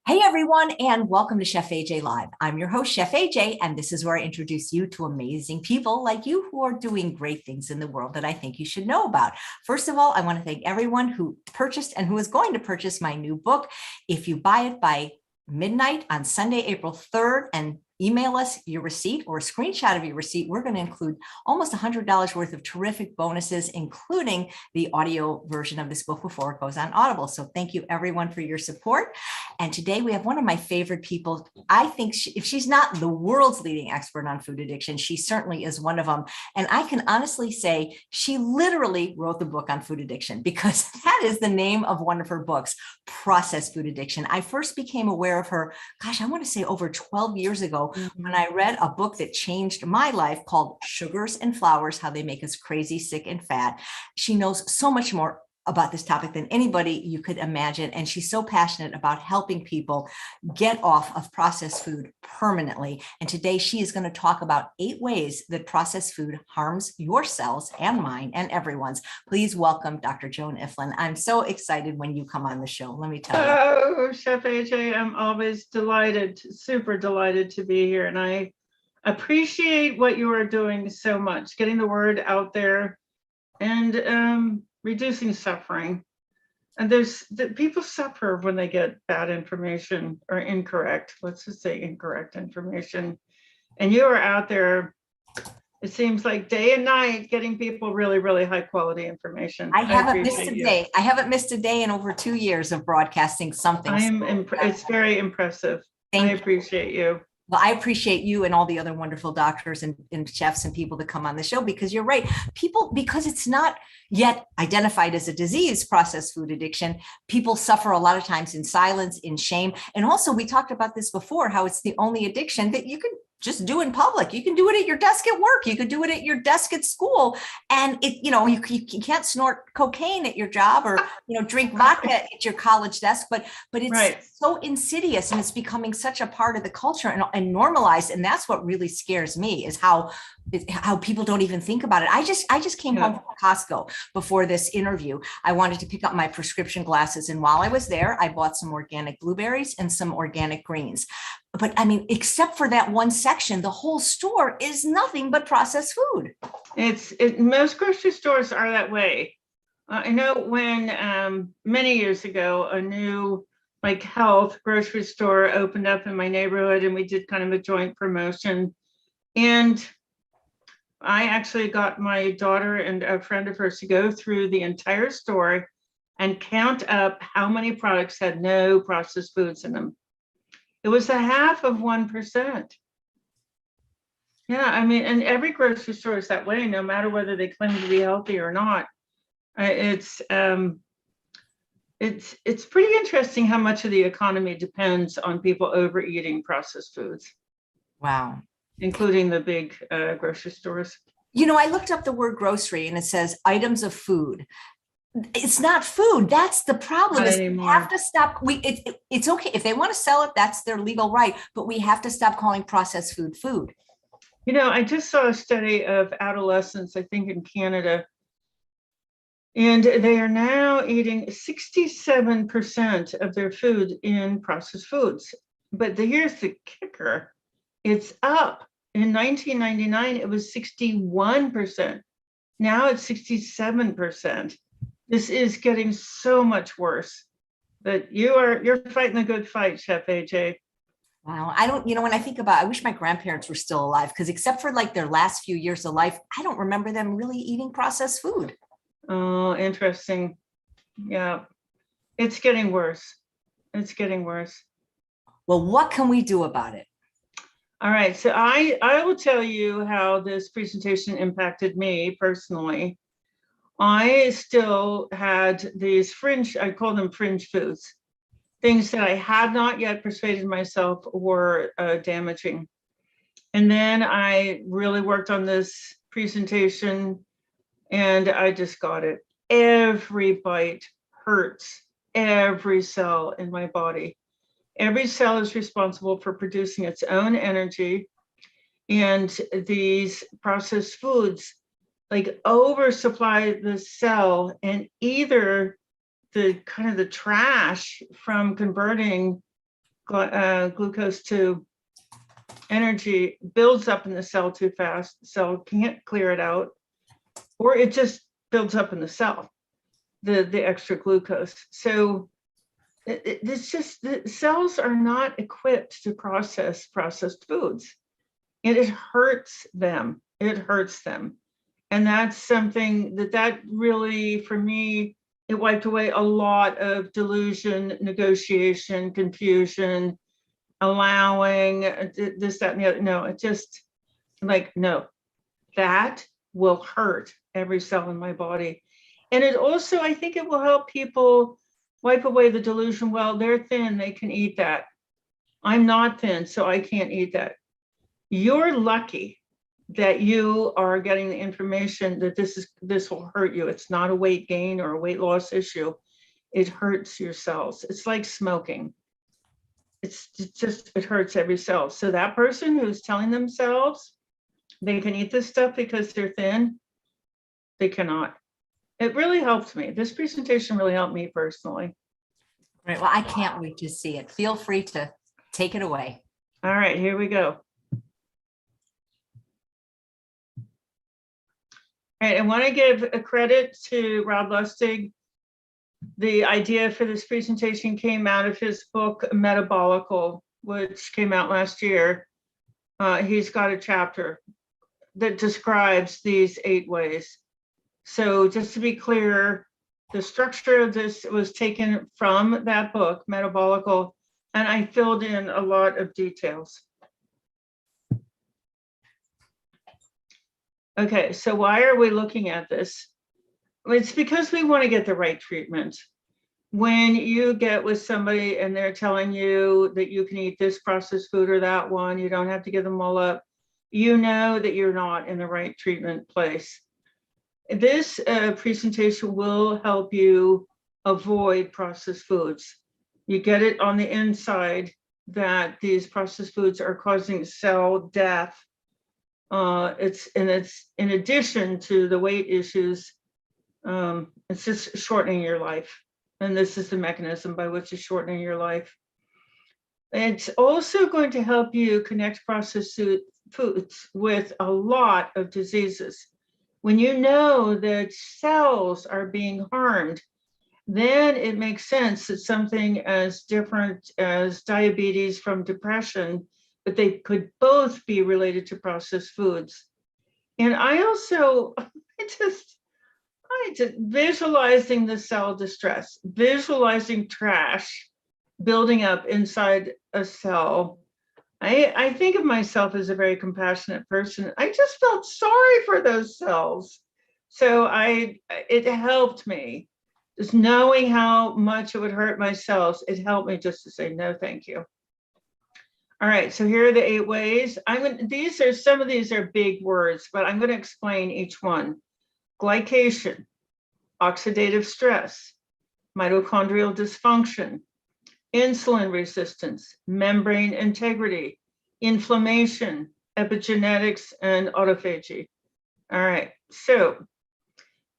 Hey everyone, and welcome to Chef AJ Live. I'm your host, Chef AJ, and this is where I introduce you to amazing people like you who are doing great things in the world that I think you should know about. First of all, I want to thank everyone who purchased and who is going to purchase my new book. If you buy it by midnight on Sunday, April 3rd, and email us your receipt or a screenshot of your receipt, we're going to include almost $100 worth of terrific bonuses, including the audio version of this book before it goes on Audible. So thank you everyone for your support. And today we have one of my favorite people. I think if she's not the world's leading expert on food addiction, she certainly is one of them. And I can honestly say she literally wrote the book on food addiction because that is the name of one of her books, Processed Food Addiction. I first became aware of her, gosh, I want to say over 12 years ago when I read a book that changed my life called Sugars and Flours, How They Make Us Crazy, Sick, and Fat. She knows so much more about this topic than anybody you could imagine. And she's so passionate about helping people get off of processed food permanently. And today she is going to talk about 8 ways that processed food harms your cells and mine and everyone's. Please welcome Dr. Joan Ifland. I'm so excited when you come on the show. Let me tell you. Oh, Chef AJ, I'm always delighted, super delighted to be here. And I appreciate what you are doing so much, getting the word out there and reducing suffering. And people suffer when they get bad information or incorrect, let's just say incorrect information. And you are out there, it seems like day and night, getting people really, really high quality information. I haven't missed a day. I haven't missed a day in over 2 years of broadcasting something. It's very impressive. I appreciate you. Well, I appreciate you and all the other wonderful doctors and chefs and people that come on the show, because you're right. People, because it's not yet identified as a disease, processed food addiction, people suffer a lot of times in silence, in shame. And also, we talked about this before, how it's the only addiction that you can just do in public. You can do it at your desk at work. You could do it at your desk at school. And you can't snort cocaine at your job or, drink vodka at your college desk, but it's right. So insidious, and it's becoming such a part of the culture and normalized. And that's what really scares me, is how people don't even think about it. I just came home from Costco before this interview. I wanted to pick up my prescription glasses. And while I was there, I bought some organic blueberries and some organic greens. But I mean, except for that one section, the whole store is nothing but processed food. Most grocery stores are that way. I know when many years ago, a new health grocery store opened up in my neighborhood, and we did kind of a joint promotion. And I actually got my daughter and a friend of hers to go through the entire store and count up how many products had no processed foods in them. It was 0.5%. Yeah, I mean, and every grocery store is that way, no matter whether they claim to be healthy or not. It's pretty interesting how much of the economy depends on people overeating processed foods. Wow. Including the big grocery stores. I looked up the word grocery, and it says items of food. It's not food. That's the problem. We have to stop. It's okay if they want to sell it. That's their legal right. But we have to stop calling processed food food. I just saw a study of adolescents, I think in Canada, and they are now eating 67% of their food in processed foods. But here's the kicker. It's up. In 1999, it was 61%. Now it's 67%. This is getting so much worse. But you're fighting a good fight, Chef AJ. Wow. I don't, when I think about, I wish my grandparents were still alive, because except for their last few years of life, I don't remember them really eating processed food. Oh, interesting. Yeah, it's getting worse. It's getting worse. Well, what can we do about it? All right. So I will tell you how this presentation impacted me personally. I still had these fringe, I call them fringe foods, things that I had not yet persuaded myself were damaging. And then I really worked on this presentation, and I just got it. Every bite hurts every cell in my body. Every cell is responsible for producing its own energy, and these processed foods oversupply the cell, and either the trash from converting glucose to energy builds up in the cell too fast. The cell can't clear it out, or it just builds up in the cell, the extra glucose. So it's just the cells are not equipped to process processed foods. It hurts them. It hurts them. And that's something that really, for me, it wiped away a lot of delusion, negotiation, confusion, allowing this, that, and the other. No, it just like, no, that will hurt every cell in my body. And it also, I think it will help people wipe away the delusion, well, they're thin, they can eat that. I'm not thin, so I can't eat that. You're lucky that you are getting the information that this will hurt you. It's not a weight gain or a weight loss issue. It hurts your cells. It's like smoking. It hurts every cell. So that person who's telling themselves they can eat this stuff because they're thin, they cannot. It really helped me. This presentation really helped me personally. Right. Well, I can't wait to see it. Feel free to take it away. All right, here we go. All right, I want to give a credit to Rob Lustig. The idea for this presentation came out of his book, Metabolical, which came out last year. He's got a chapter that describes these 8 ways. So just to be clear, the structure of this was taken from that book, Metabolical, and I filled in a lot of details. Okay, so why are we looking at this? It's because we want to get the right treatment. When you get with somebody and they're telling you that you can eat this processed food or that one, you don't have to give them all up, you know that you're not in the right treatment place. This presentation will help you avoid processed foods. You get it on the inside that these processed foods are causing cell death. It's in addition to the weight issues, it's just shortening your life. And this is the mechanism by which it's shortening your life. It's also going to help you connect processed foods with a lot of diseases. When you know that cells are being harmed, then it makes sense that something as different as diabetes from depression, but they could both be related to processed foods. And I just visualizing the cell distress, visualizing trash building up inside a cell. I think of myself as a very compassionate person. I just felt sorry for those cells. So it helped me. Just knowing how much it would hurt my cells, it helped me just to say, no, thank you. All right, so here are the 8 ways. Some of these are big words, but I'm going to explain each one. Glycation, oxidative stress, mitochondrial dysfunction, insulin resistance, membrane integrity, inflammation, epigenetics, and autophagy. All right, so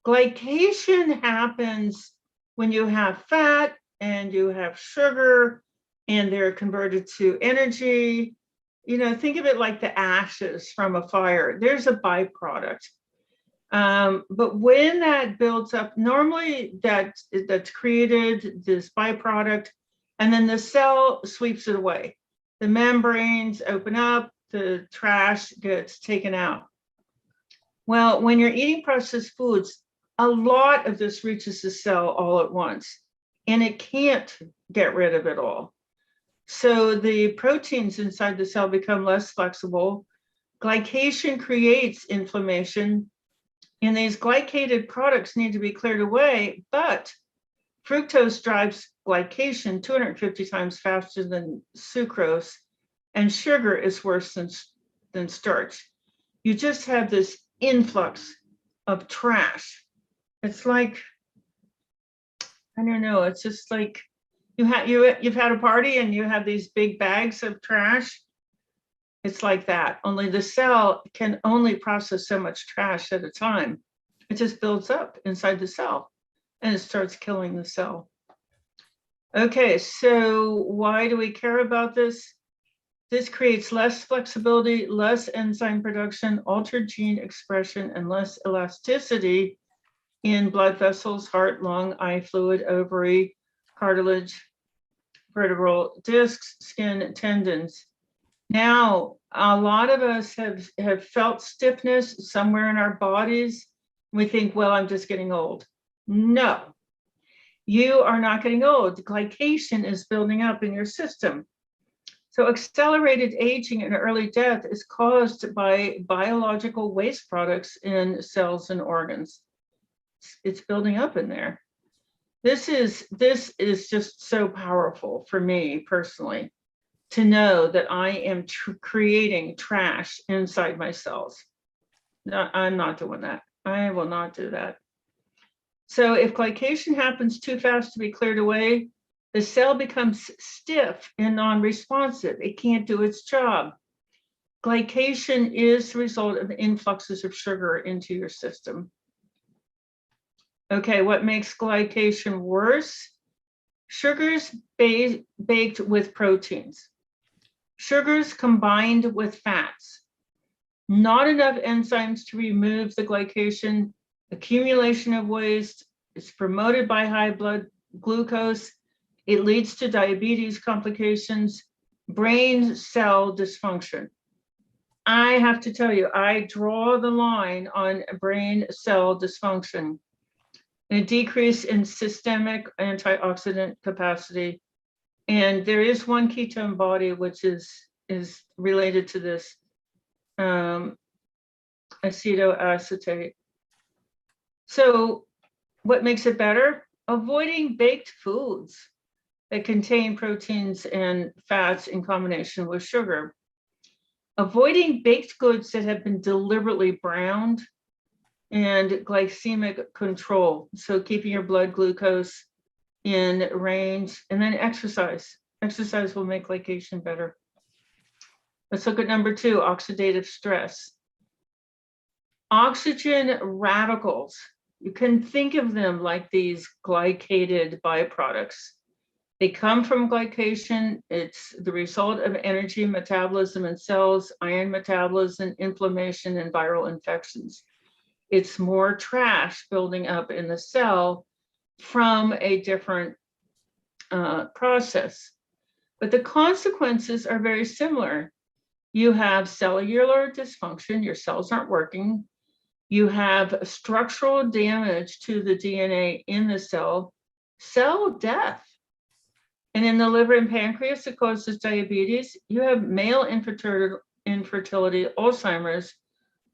glycation happens when you have fat and you have sugar and they're converted to energy. Think of it like the ashes from a fire. There's a byproduct. But when that builds up, normally that's created, this byproduct, and then the cell sweeps it away. The membranes open up, the trash gets taken out. Well, when you're eating processed foods, a lot of this reaches the cell all at once, and it can't get rid of it all. So the proteins inside the cell become less flexible. Glycation creates inflammation, and these glycated products need to be cleared away, but fructose drives glycation 250 times faster than sucrose, and sugar is worse than starch. You just have this influx of trash. It's like, I don't know, it's just like you've had a party and you have these big bags of trash. It's like that, only the cell can only process so much trash at a time. It just builds up inside the cell and it starts killing the cell. Okay, so why do we care about this? This creates less flexibility, less enzyme production, altered gene expression, and less elasticity in blood vessels, heart, lung, eye fluid, ovary, cartilage, vertebral discs, skin, tendons. Now, a lot of us have felt stiffness somewhere in our bodies. We think, well, I'm just getting old. No, you are not getting old. Glycation is building up in your system. So accelerated aging and early death is caused by biological waste products in cells and organs. It's building up in there. This is just so powerful for me personally, to know that I am creating trash inside my cells. No, I'm not doing that. I will not do that. So if glycation happens too fast to be cleared away, the cell becomes stiff and non-responsive. It can't do its job. Glycation is the result of influxes of sugar into your system. Okay, what makes glycation worse? Sugars baked with proteins. Sugars combined with fats. Not enough enzymes to remove the glycation, accumulation of waste. It's promoted by high blood glucose. It leads to diabetes complications, brain cell dysfunction. I have to tell you, I draw the line on brain cell dysfunction. A decrease in systemic antioxidant capacity. And there is one ketone body which is related to this, acetoacetate. So what makes it better? Avoiding baked foods that contain proteins and fats in combination with sugar. Avoiding baked goods that have been deliberately browned, and glycemic control. So keeping your blood glucose in range, and then exercise. Exercise will make glycation better. Let's look at number 2, oxidative stress. Oxygen radicals, you can think of them like these glycated byproducts. They come from glycation. It's the result of energy metabolism in cells, iron metabolism, inflammation, and viral infections. It's more trash building up in the cell from a different process. But the consequences are very similar. You have cellular dysfunction, your cells aren't working. You have structural damage to the DNA in the cell death. And in the liver and pancreas, it causes diabetes. You have male infertility, Alzheimer's,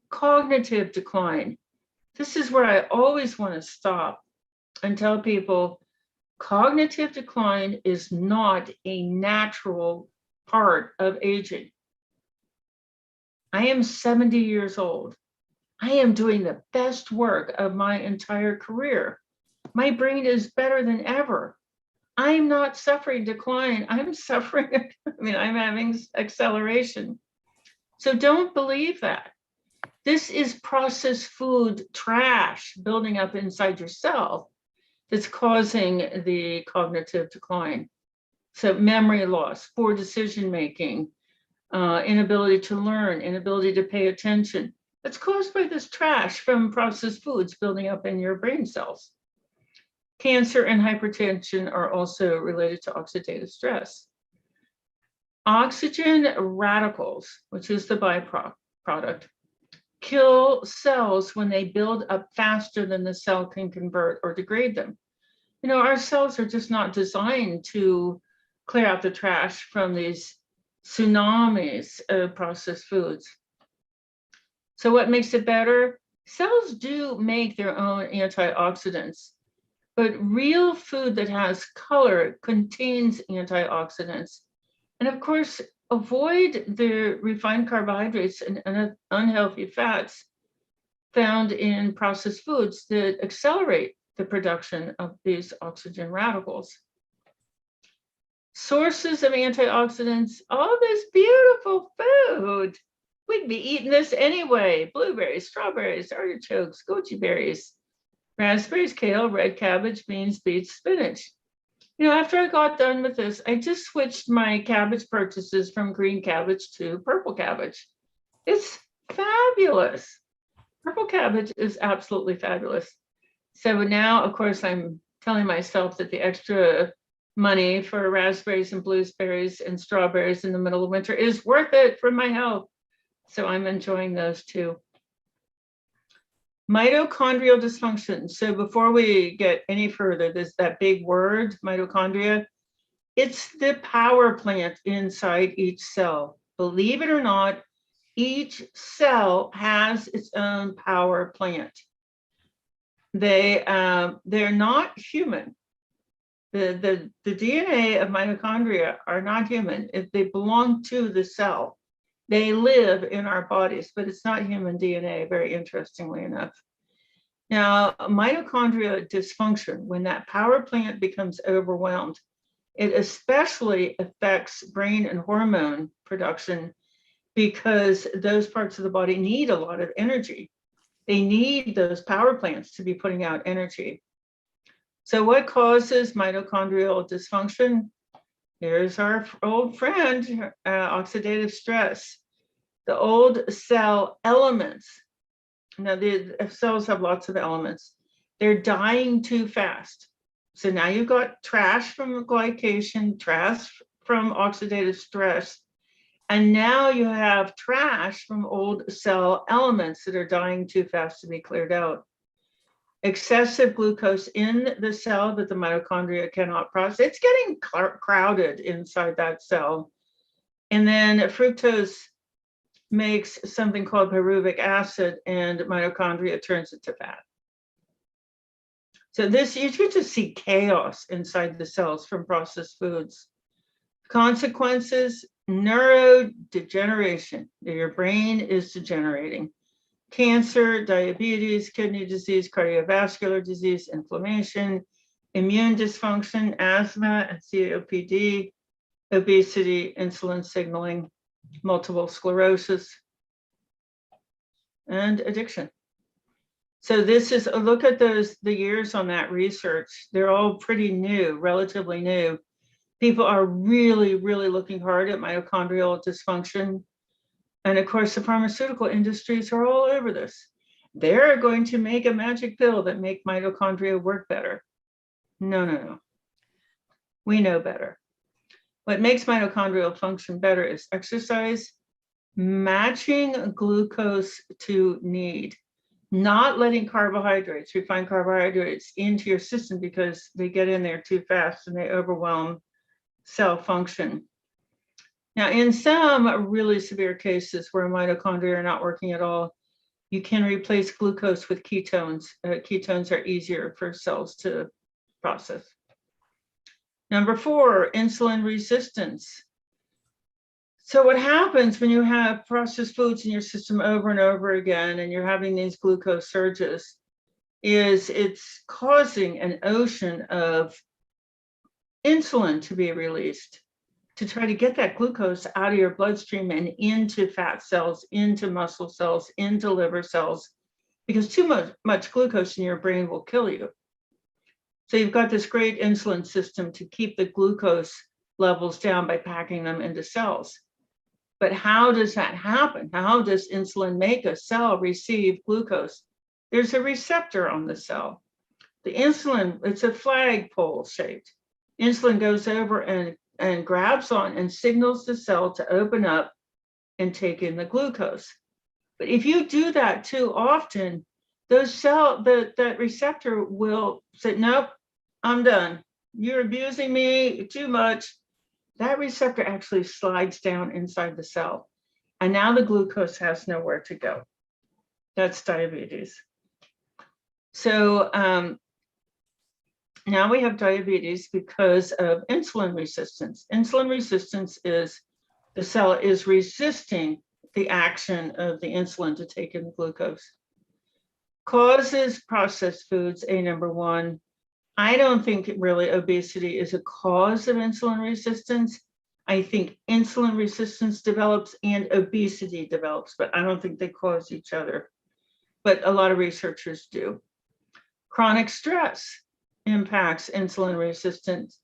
cognitive decline. This is where I always want to stop and tell people cognitive decline is not a natural part of aging. I am 70 years old. I am doing the best work of my entire career. My brain is better than ever. I'm not suffering decline. I'm suffering, I'm having acceleration. So don't believe that. This is processed food trash building up inside your cell that's causing the cognitive decline. So memory loss, poor decision-making, inability to learn, inability to pay attention. That's caused by this trash from processed foods building up in your brain cells. Cancer and hypertension are also related to oxidative stress. Oxygen radicals, which is the byproduct, kill cells when they build up faster than the cell can convert or degrade them. Our cells are just not designed to clear out the trash from these tsunamis of processed foods. So what makes it better? Cells do make their own antioxidants, but real food that has color contains antioxidants. And of course, avoid the refined carbohydrates and unhealthy fats found in processed foods that accelerate the production of these oxygen radicals. Sources of antioxidants, all this beautiful food. We'd be eating this anyway. Blueberries, strawberries, artichokes, goji berries, raspberries, kale, red cabbage, beans, beets, spinach. After I got done with this, I just switched my cabbage purchases from green cabbage to purple cabbage. It's fabulous. Purple cabbage is absolutely fabulous. So now, of course, I'm telling myself that the extra money for raspberries and blueberries and strawberries in the middle of winter is worth it for my health. So I'm enjoying those too. Mitochondrial dysfunction. So before we get any further, there's that big word, mitochondria. It's the power plant inside each cell. Believe it or not, each cell has its own power plant. They're not human. The DNA of mitochondria are not human. They belong to the cell. They live in our bodies, but it's not human DNA, very interestingly enough. Now, mitochondrial dysfunction, when that power plant becomes overwhelmed, it especially affects brain and hormone production because those parts of the body need a lot of energy. They need those power plants to be putting out energy. So what causes mitochondrial dysfunction? Here's our old friend, oxidative stress. The old cell elements. Now, the cells have lots of elements. They're dying too fast. So now you've got trash from glycation, trash from oxidative stress, and now you have trash from old cell elements that are dying too fast to be cleared out. Excessive glucose in the cell that the mitochondria cannot process. It's getting crowded inside that cell. And then fructose makes something called pyruvic acid, and mitochondria turns it to fat. So this, you can just see chaos inside the cells from processed foods. Consequences, neurodegeneration. Your brain is degenerating. Cancer, diabetes, kidney disease, cardiovascular disease, inflammation, immune dysfunction, asthma and COPD, obesity, insulin signaling, multiple sclerosis, and addiction. So this is a look at the years on that research. They're all pretty new, relatively new. People are really, really looking hard at mitochondrial dysfunction. And of course, the pharmaceutical industries are all over this. They're going to make a magic pill that make mitochondria work better. No. We know better. What makes mitochondrial function better is exercise, matching glucose to need, not letting carbohydrates, refined carbohydrates, into your system because they get in there too fast and they overwhelm cell function. Now, in some really severe cases where mitochondria are not working at all, you can replace glucose with ketones. Ketones are easier for cells to process. Number 4, insulin resistance. So what happens when you have processed foods in your system over and over again, and you're having these glucose surges, is it's causing an ocean of insulin to be released to try to get that glucose out of your bloodstream and into fat cells, into muscle cells, into liver cells, because too much glucose in your brain will kill you. So you've got this great insulin system to keep the glucose levels down by packing them into cells. But how does that happen? How does insulin make a cell receive glucose? There's a receptor on the cell. The insulin, it's a flagpole shaped. Insulin goes over and grabs on and signals the cell to open up and take in the glucose. But if you do that too often, that receptor will say, nope, I'm done. You're abusing me too much. That receptor actually slides down inside the cell. And now the glucose has nowhere to go. That's diabetes. So now we have diabetes because of insulin resistance. Insulin resistance is the cell is resisting the action of the insulin to take in glucose. Causes processed foods, number 1. I don't think really obesity is a cause of insulin resistance. I think insulin resistance develops and obesity develops, but I don't think they cause each other. But a lot of researchers do. Chronic stress impacts insulin resistance.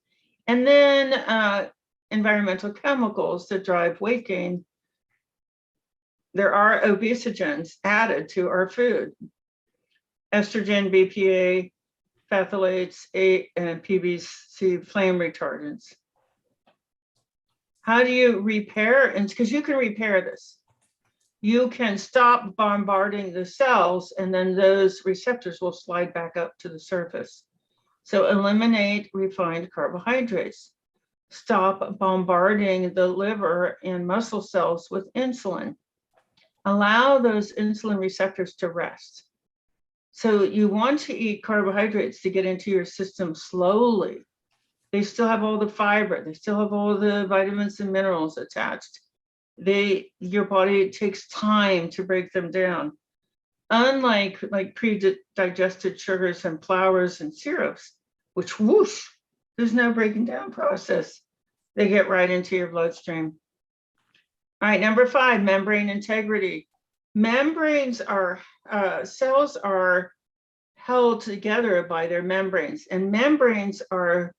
And then environmental chemicals that drive weight gain. There are obesogens added to our food. Estrogen, BPA, phthalates, and PVC flame retardants. How do you repair? And because you can repair this. You can stop bombarding the cells, and then those receptors will slide back up to the surface. So eliminate refined carbohydrates. Stop bombarding the liver and muscle cells with insulin. Allow those insulin receptors to rest. So you want to eat carbohydrates to get into your system slowly. They still have all the fiber. They still have all the vitamins and minerals attached. Your body takes time to break them down. Unlike pre-digested sugars and flours and syrups, which whoosh, there's no breaking down process. They get right into your bloodstream. All right, number 5, membrane integrity. Membranes are, cells are held together by their membranes, and membranes are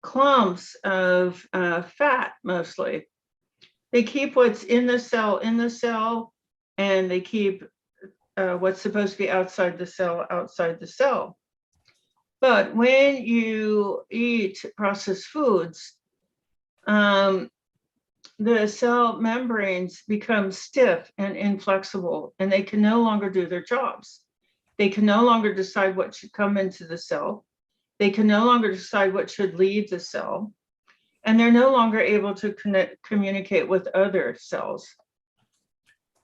clumps of fat mostly. They keep what's in the cell, and they keep what's supposed to be outside the cell. But when you eat processed foods, the cell membranes become stiff and inflexible, and they can no longer do their jobs. They can no longer decide what should come into the cell. They can no longer decide what should leave the cell, and they're no longer able to communicate with other cells.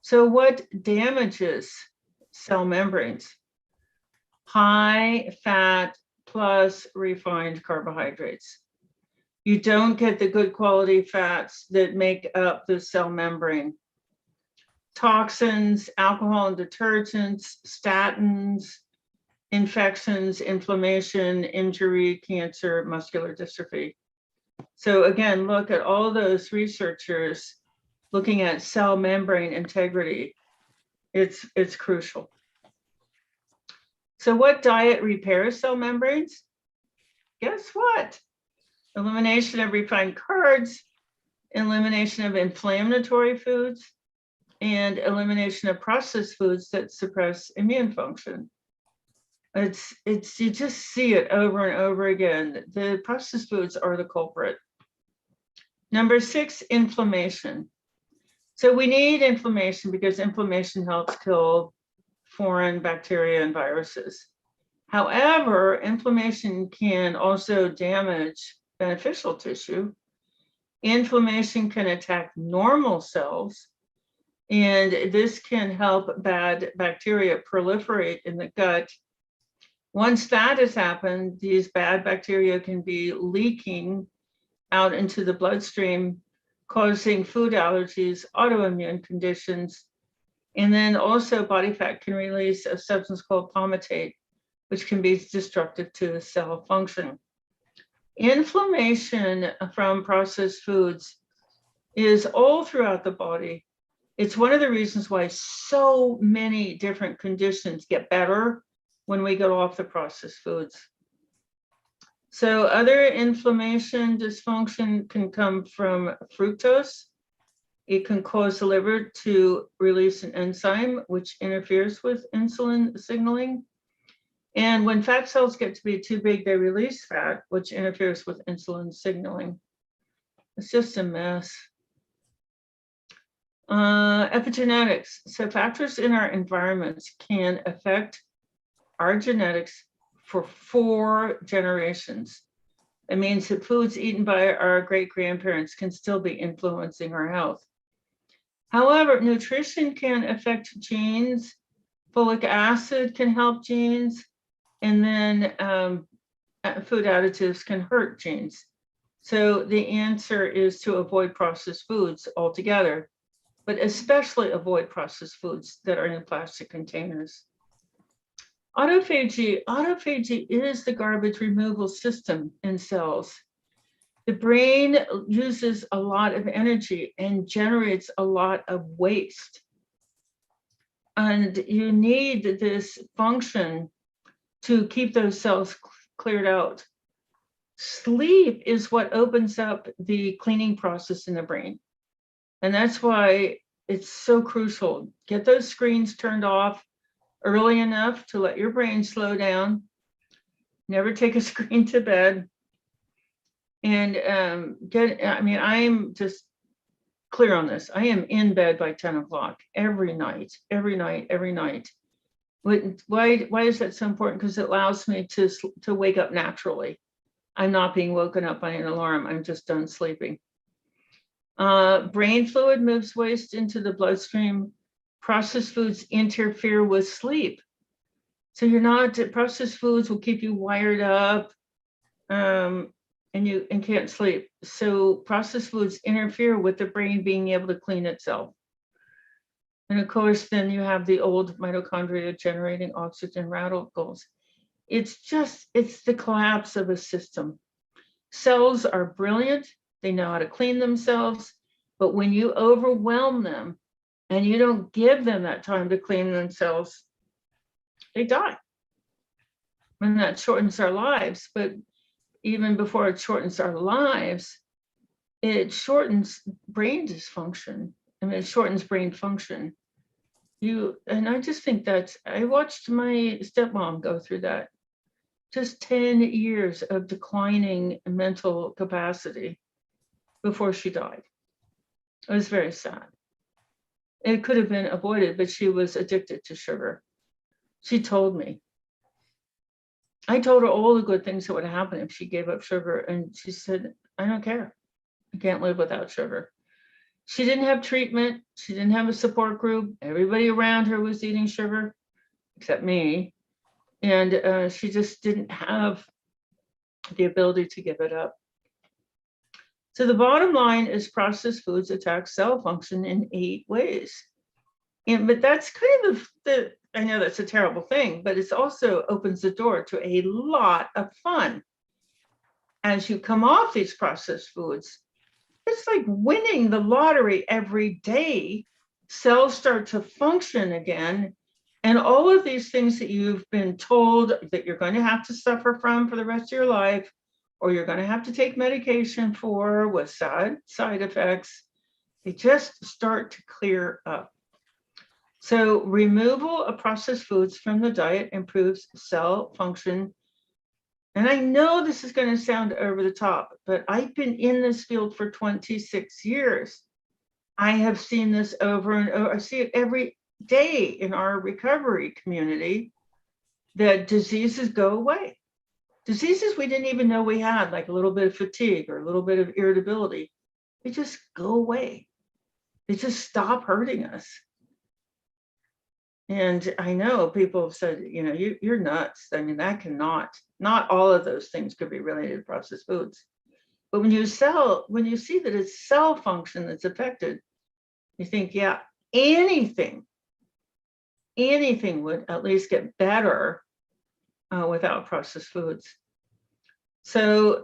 So what damages cell membranes? High fat plus refined carbohydrates. You don't get the good quality fats that make up the cell membrane. Toxins, alcohol and detergents, statins, infections, inflammation, injury, cancer, muscular dystrophy. So again, look at all those researchers looking at cell membrane integrity. It's crucial. So what diet repairs cell membranes? Guess what? Elimination of refined carbs, elimination of inflammatory foods, and elimination of processed foods that suppress immune function. You just see it over and over again. The processed foods are the culprit. Number 6, inflammation. So we need inflammation because inflammation helps kill foreign bacteria and viruses. However, inflammation can also damage beneficial tissue. Inflammation can attack normal cells, and this can help bad bacteria proliferate in the gut. Once that has happened, these bad bacteria can be leaking out into the bloodstream, causing food allergies, autoimmune conditions, and then also body fat can release a substance called palmitate, which can be destructive to cell function. Inflammation from processed foods is all throughout the body. It's one of the reasons why so many different conditions get better when we go off the processed foods. So other inflammation dysfunction can come from fructose. It can cause the liver to release an enzyme which interferes with insulin signaling. And when fat cells get to be too big, they release fat, which interferes with insulin signaling. It's just a mess. Epigenetics. So factors in our environments can affect our genetics for 4 generations. It means that foods eaten by our great-grandparents can still be influencing our health. However, nutrition can affect genes. Folic acid can help genes. And then food additives can hurt genes. So the answer is to avoid processed foods altogether, but especially avoid processed foods that are in plastic containers. Autophagy. Autophagy is the garbage removal system in cells. The brain uses a lot of energy and generates a lot of waste. And you need this function to keep those cells cleared out. Sleep is what opens up the cleaning process in the brain. And that's why it's so crucial. Get those screens turned off early enough to let your brain slow down. Never take a screen to bed. And I'm just clear on this. I am in bed by 10 o'clock every night. Why is that so important? Because it allows me to wake up naturally. I'm not being woken up by an alarm. I'm just done sleeping. Brain fluid moves waste into the bloodstream. Processed foods interfere with sleep. So processed foods will keep you wired up and can't sleep. So processed foods interfere with the brain being able to clean itself. And of course, then you have the old mitochondria generating oxygen radicals. It's the collapse of a system. Cells are brilliant. They know how to clean themselves. But when you overwhelm them and you don't give them that time to clean themselves, they die. And that shortens our lives. But even before it shortens our lives, it shortens brain dysfunction. I mean, it shortens brain function. And I just think I watched my stepmom go through that. Just 10 years of declining mental capacity before she died. It was very sad. It could have been avoided, but she was addicted to sugar. She told me. I told her all the good things that would happen if she gave up sugar. And she said, I don't care. I can't live without sugar. She didn't have treatment. She didn't have a support group. Everybody around her was eating sugar, except me. And she just didn't have the ability to give it up. So the bottom line is processed foods attack cell function in 8 ways. But that's kind of I know that's a terrible thing, but it also opens the door to a lot of fun. As you come off these processed foods, it's like winning the lottery every day. Cells start to function again. And all of these things that you've been told that you're going to have to suffer from for the rest of your life, or you're going to have to take medication for with side effects, they just start to clear up. So removal of processed foods from the diet improves cell function. And I know this is going to sound over the top, but I've been in this field for 26 years. I have seen this over and over. I see it every day in our recovery community, that diseases go away. Diseases we didn't even know we had, like a little bit of fatigue or a little bit of irritability, they just go away. They just stop hurting us. And I know people have said, you're nuts. I mean, not all of those things could be related to processed foods. But when you see that it's cell function that's affected, you think, yeah, anything would at least get better without processed foods. So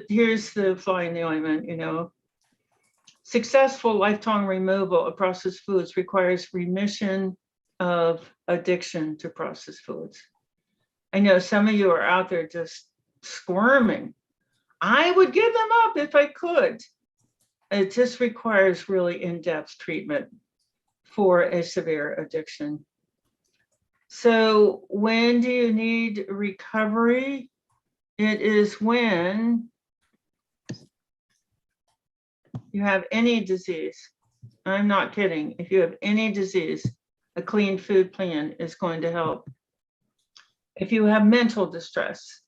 here's the fly in the ointment, Successful lifetime removal of processed foods requires remission of addiction to processed foods. I know some of you are out there just squirming. I would give them up if I could. It just requires really in-depth treatment for a severe addiction. So when do you need recovery? It is when you have any disease. I'm not kidding. If you have any disease, a clean food plan is going to help. If you have mental distress,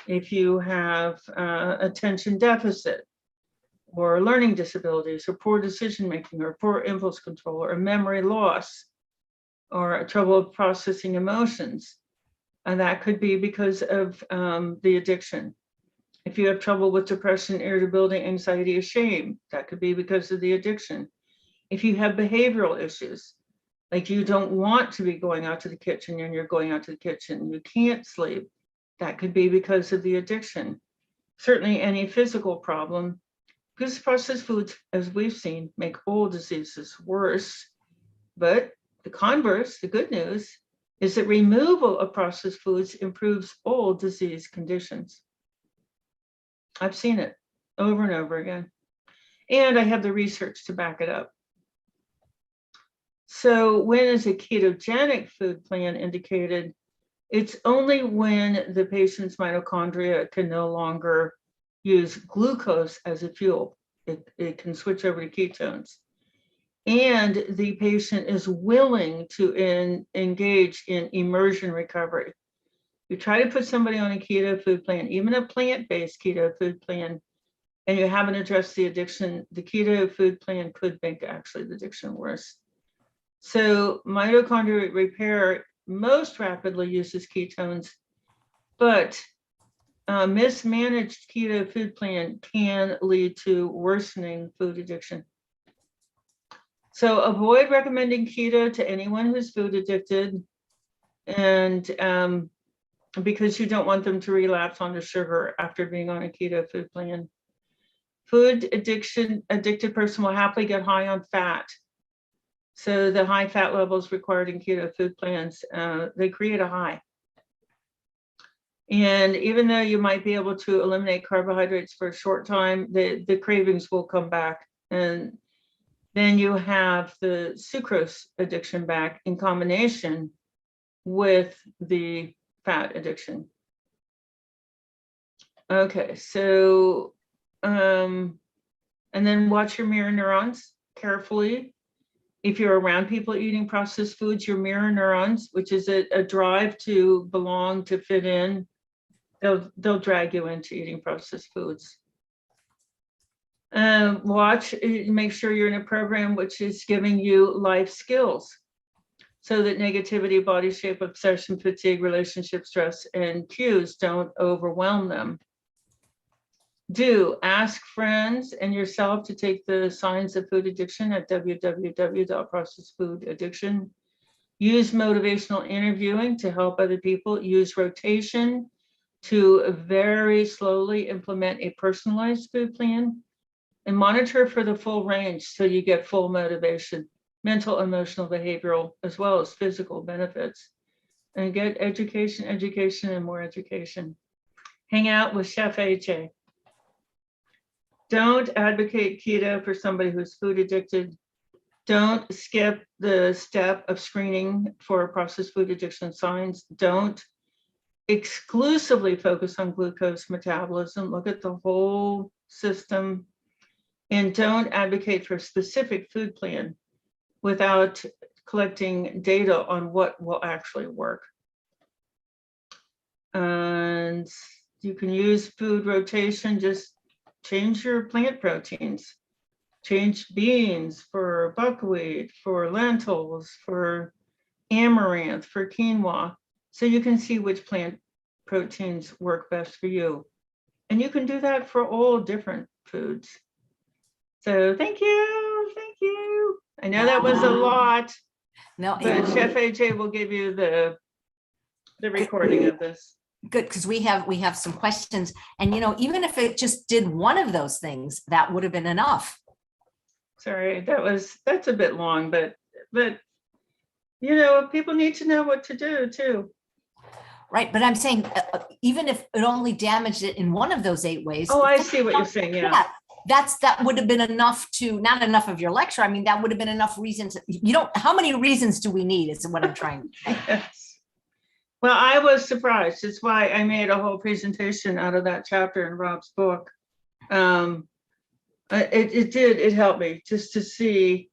if you have attention deficit or learning disabilities or poor decision-making or poor impulse control or memory loss or trouble processing emotions, and that could be because of the addiction. If you have trouble with depression, irritability, anxiety, or shame, that could be because of the addiction. If you have behavioral issues, like you don't want to be going out to the kitchen and you're going out to the kitchen, you can't sleep, that could be because of the addiction. Certainly any physical problem, because processed foods, as we've seen, make all diseases worse. But the converse, the good news, is that removal of processed foods improves all disease conditions. I've seen it over and over again. And I have the research to back it up. So when is a ketogenic food plan indicated? It's only when the patient's mitochondria can no longer use glucose as a fuel. It can switch over to ketones. And the patient is willing to engage in immersion recovery. You try to put somebody on a keto food plan, even a plant-based keto food plan, and you haven't addressed the addiction, the keto food plan could make actually the addiction worse. So mitochondrial repair most rapidly uses ketones, but a mismanaged keto food plan can lead to worsening food addiction. So avoid recommending keto to anyone who's food addicted, and because you don't want them to relapse onto sugar after being on a keto food plan. Food addicted person will happily get high on fat. So the high fat levels required in keto food plans, they create a high. And even though you might be able to eliminate carbohydrates for a short time, the cravings will come back. And then you have the sucrose addiction back in combination with the fat addiction. Okay, so, and then watch your mirror neurons carefully. If you're around people eating processed foods, your mirror neurons, which is a drive to belong, to fit in, they'll drag you into eating processed foods. Watch, make sure you're in a program which is giving you life skills so that negativity, body shape, obsession, fatigue, relationship stress, and cues don't overwhelm them. Do ask friends and yourself to take the Signs of Food Addiction at www.processedfoodaddiction. Use motivational interviewing to help other people. Use rotation to very slowly implement a personalized food plan, and monitor for the full range so you get full motivation, mental, emotional, behavioral, as well as physical benefits. And get education, education, and more education. Hang out with Chef AJ. Don't advocate keto for somebody who's food addicted. Don't skip the step of screening for processed food addiction signs. Don't exclusively focus on glucose metabolism. Look at the whole system. And don't advocate for a specific food plan without collecting data on what will actually work. And you can use food rotation, just change your plant proteins. Change beans for buckwheat, for lentils, for amaranth, for quinoa, so you can see which plant proteins work best for you. And you can do that for all different foods. So thank you, thank you. I know that was a lot, No, but Chef AJ will give you the recording of this. Good, because we have some questions, and even if it just did one of those things, that would have been enough. Sorry, that's a bit long, but people need to know what to do too. Right, but I'm saying even if it only damaged it in one of those 8 ways. Oh, I see what you're saying. Yeah. That would have been enough to, not enough of your lecture. I mean, that would have been enough reasons. How many reasons do we need is what I'm trying to say. Yes. Well, I was surprised. It's why I made a whole presentation out of that chapter in Rob's book. It helped me just to see,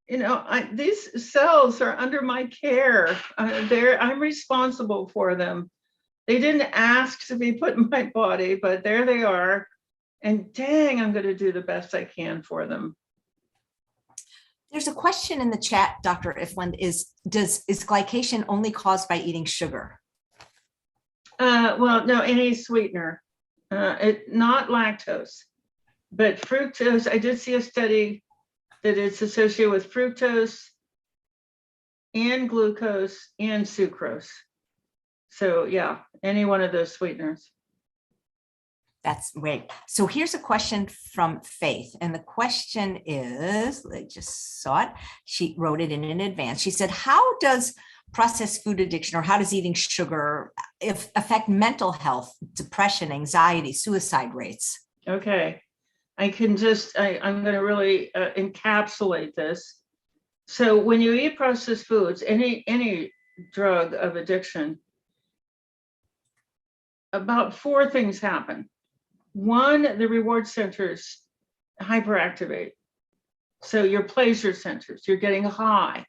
these cells are under my care. I'm responsible for them. They didn't ask to be put in my body, but there they are. And dang, I'm going to do the best I can for them. There's a question in the chat, Dr. Ifland, is glycation only caused by eating sugar? Well, no, any sweetener, not lactose, but fructose. I did see a study that it's associated with fructose and glucose and sucrose. So yeah, any one of those sweeteners. That's great. So here's a question from Faith. And the question is, I just saw it. She wrote it in advance. She said, how does processed food addiction, or how does eating sugar affect mental health, depression, anxiety, suicide rates? Okay. I'm going to really encapsulate this. So when you eat processed foods, any drug of addiction, about 4 things happen. One, the reward centers hyperactivate. So your pleasure centers, you're getting high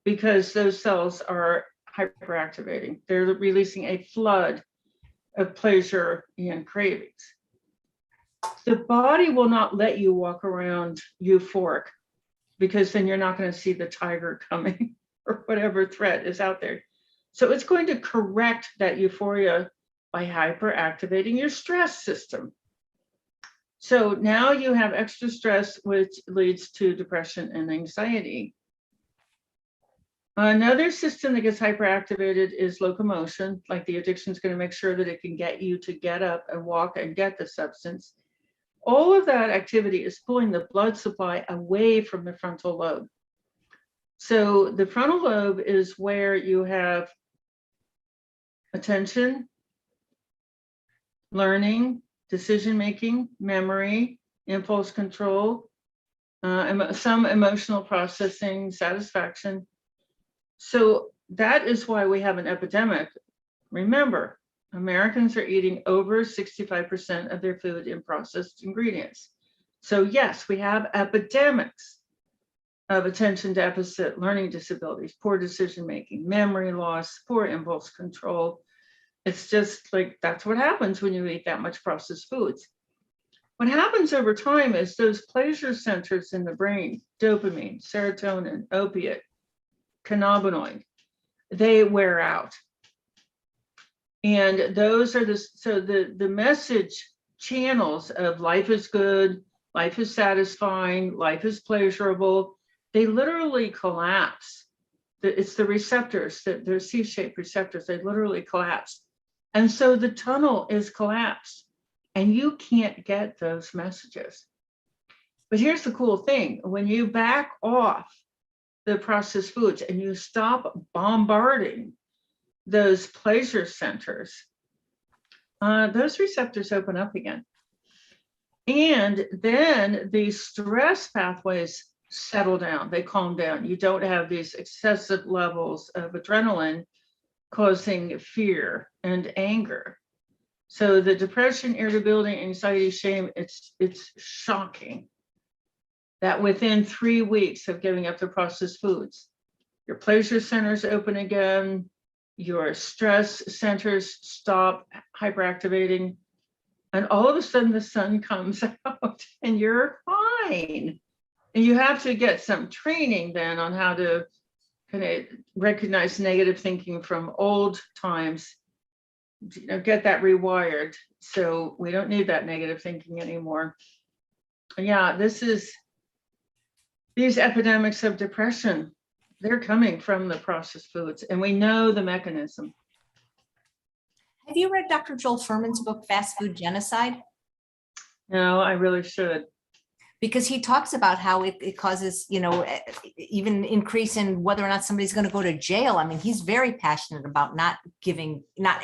because those cells are hyperactivating. They're releasing a flood of pleasure and cravings. The body will not let you walk around euphoric, because then you're not going to see the tiger coming or whatever threat is out there. So it's going to correct that euphoria by hyperactivating your stress system. So now you have extra stress, which leads to depression and anxiety. Another system that gets hyperactivated is locomotion. Like the addiction is going to make sure that it can get you to get up and walk and get the substance. All of that activity is pulling the blood supply away from the frontal lobe. So the frontal lobe is where you have attention, learning, decision-making, memory, impulse control, some emotional processing, satisfaction. So that is why we have an epidemic. Remember, Americans are eating over 65% of their food in processed ingredients. So yes, we have epidemics of attention deficit, learning disabilities, poor decision-making, memory loss, poor impulse control. It's just like, that's what happens when you eat that much processed foods. What happens over time is those pleasure centers in the brain, dopamine, serotonin, opiate, cannabinoid, they wear out. And those are the message channels of life is good, life is satisfying, life is pleasurable, they literally collapse. It's the receptors, they're C-shaped receptors, they literally collapse. And so the tunnel is collapsed and you can't get those messages. But here's the cool thing, when you back off the processed foods and you stop bombarding those pleasure centers, those receptors open up again. And then the stress pathways settle down, they calm down. You don't have these excessive levels of adrenaline causing fear and anger. So the depression, irritability, anxiety, shame, it's shocking that within 3 weeks of giving up the processed foods, your pleasure centers open again, your stress centers stop hyperactivating, and all of a sudden the sun comes out and you're fine. And you have to get some training then on how to kind of recognize negative thinking from old times, get that rewired. So we don't need that negative thinking anymore. Yeah, these epidemics of depression, they're coming from the processed foods, and we know the mechanism. Have you read Dr. Joel Fuhrman's book, Fast Food Genocide? No, I really should. Because he talks about how it causes, even increase in whether or not somebody's going to go to jail. I mean, he's very passionate about not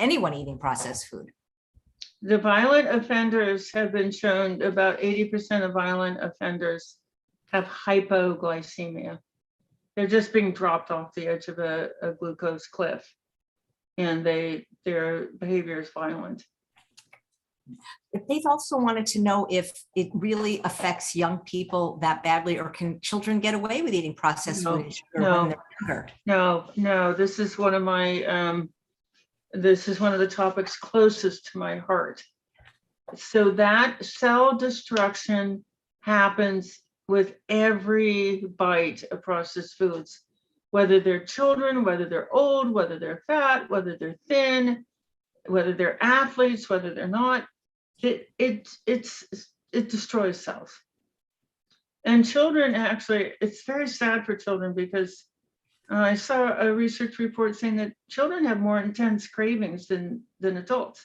anyone eating processed food. The violent offenders have been shown, about 80% of violent offenders have hypoglycemia. They're just being dropped off the edge of a glucose cliff, and their behavior is violent. They've also wanted to know if it really affects young people that badly, or can children get away with eating processed food and sugar when they're younger? No. This is one of the topics closest to my heart. So that cell destruction happens with every bite of processed foods, whether they're children, whether they're old, whether they're fat, whether they're thin, whether they're athletes, whether they're not. It destroys cells. And children, actually, it's very sad for children, because I saw a research report saying that children have more intense cravings than adults.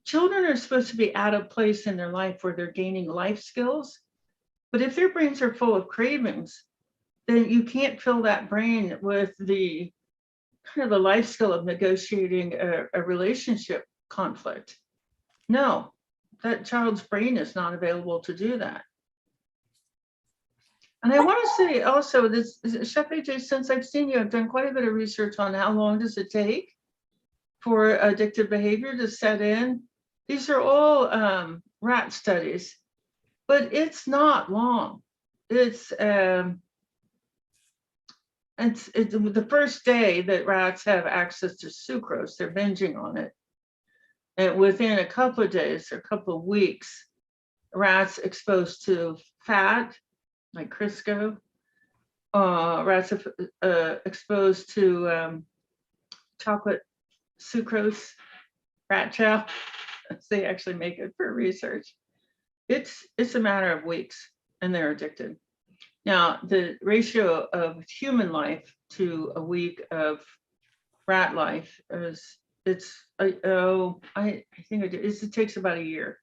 children are supposed to be at a place in their life where they're gaining life skills. But if their brains are full of cravings, then you can't fill that brain with the kind of the life skill of negotiating a relationship conflict. No, that child's brain is not available to do that. And I want to say also this, Chef AJ, since I've seen you, I've done quite a bit of research on how long does it take for addictive behavior to set in. These are all rat studies, but it's not long. It's the first day that rats have access to sucrose, they're binging on it. And within a couple of days or a couple of weeks, rats exposed to fat, like Crisco, rats exposed to chocolate sucrose, rat chow. They actually make it for research. It's a matter of weeks and they're addicted. Now, the ratio of human life to a week of rat life is, it takes about a year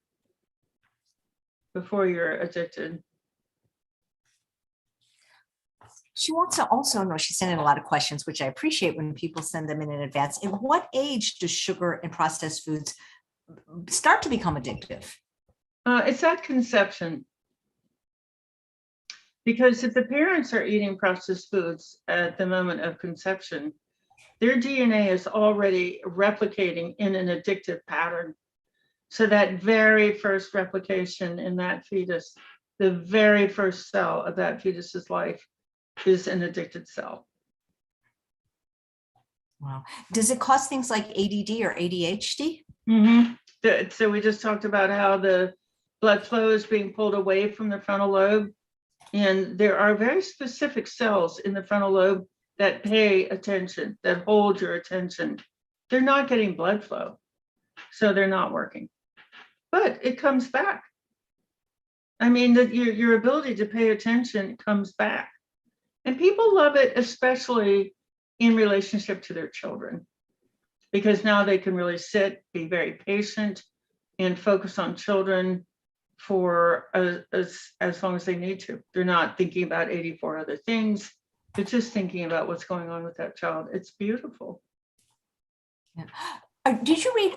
before you're addicted. She wants to also know, she sent in a lot of questions, which I appreciate when people send them in advance. At what age does sugar and processed foods start to become addictive? It's at conception. Because if the parents are eating processed foods at the moment of conception, their DNA is already replicating in an addictive pattern. So that very first replication in that fetus, the very first cell of that fetus's life is an addicted cell. Wow. Does it cause things like ADD or ADHD? Mm-hmm. So we just talked about how the blood flow is being pulled away from the frontal lobe. And there are very specific cells in the frontal lobe that pay attention, that hold your attention. They're not getting blood flow, so they're not working. But it comes back. I mean, your ability to pay attention comes back. And people love it, especially in relationship to their children, because now they can really sit, be very patient, and focus on children for as long as they need to. They're not thinking about 84 other things. They're just thinking about what's going on with that child. It's beautiful. Yeah. Did you read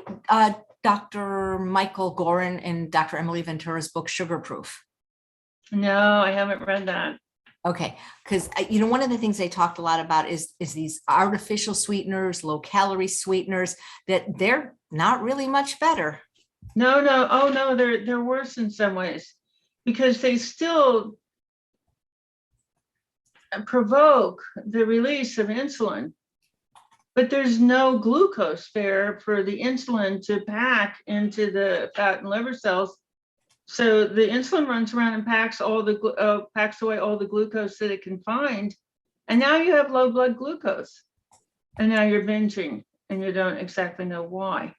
Dr. Michael Gorin and Dr. Emily Ventura's book, Sugar Proof? No, I haven't read that. Okay, because one of the things they talked a lot about is these artificial sweeteners, low calorie sweeteners, that they're not really much better. No, oh no, they're worse in some ways, because they still provoke the release of insulin, but there's no glucose there for the insulin to pack into the fat and liver cells. So the insulin runs around and packs away all the glucose that it can find, and now you have low blood glucose, and now you're binging, and you don't exactly know why.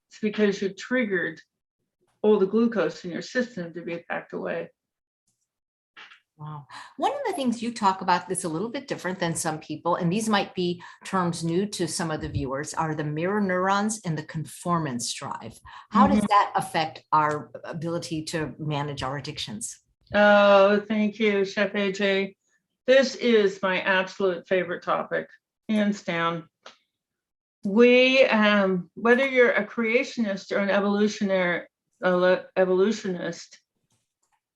It's because you triggered all the glucose in your system to be packed away. Wow. One of the things you talk about that's a little bit different than some people, and these might be terms new to some of the viewers, are the mirror neurons and the conformance drive. How does that affect our ability to manage our addictions? Oh, thank you, Chef AJ. This is my absolute favorite topic, hands down. We, whether you're a creationist or an evolutionist,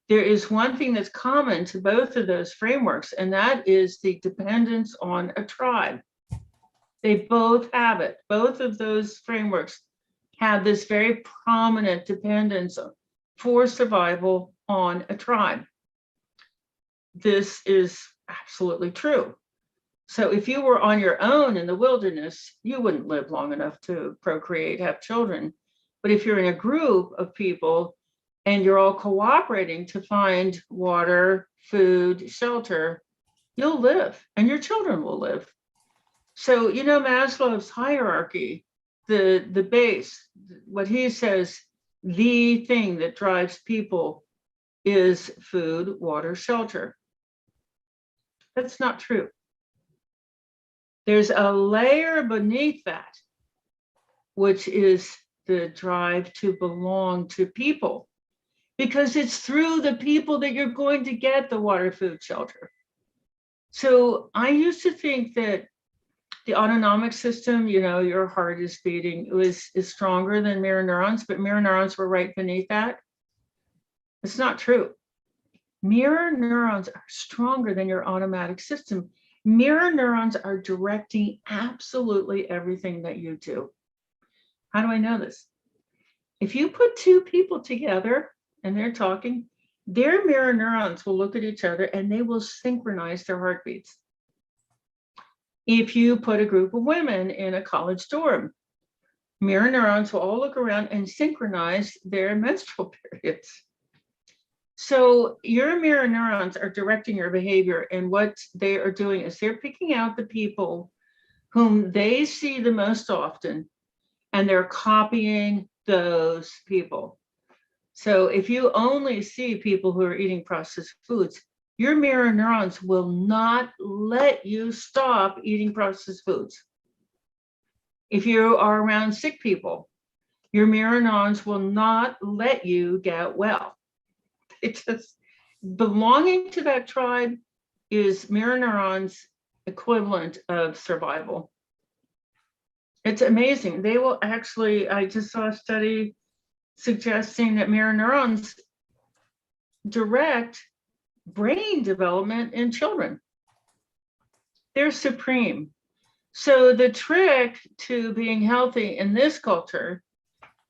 there is one thing that's common to both of those frameworks, and that is the dependence on a tribe. They both have it. Both of those frameworks have this very prominent dependence for survival on a tribe. This is absolutely true. So if you were on your own in the wilderness, you wouldn't live long enough to procreate, have children. But if you're in a group of people and you're all cooperating to find water, food, shelter, you'll live and your children will live. So, Maslow's hierarchy, the base, what he says, the thing that drives people is food, water, shelter. That's not true. There's a layer beneath that, which is the drive to belong to people, because it's through the people that you're going to get the water, food, shelter. So I used to think that the autonomic system, your heart is beating, is stronger than mirror neurons, but mirror neurons were right beneath that. It's not true. Mirror neurons are stronger than your automatic system. Mirror neurons are directing absolutely everything that you do. How do I know this? If you put two people together and they're talking, their mirror neurons will look at each other and they will synchronize their heartbeats. If you put a group of women in a college dorm, mirror neurons will all look around and synchronize their menstrual periods. So your mirror neurons are directing your behavior, and what they are doing is they're picking out the people whom they see the most often, and they're copying those people. So if you only see people who are eating processed foods, your mirror neurons will not let you stop eating processed foods. If you are around sick people, your mirror neurons will not let you get well. It's just belonging to that tribe is mirror neurons equivalent of survival. It's amazing. They will actually, I just saw a study suggesting that mirror neurons direct brain development in children. They're supreme. So the trick to being healthy in this culture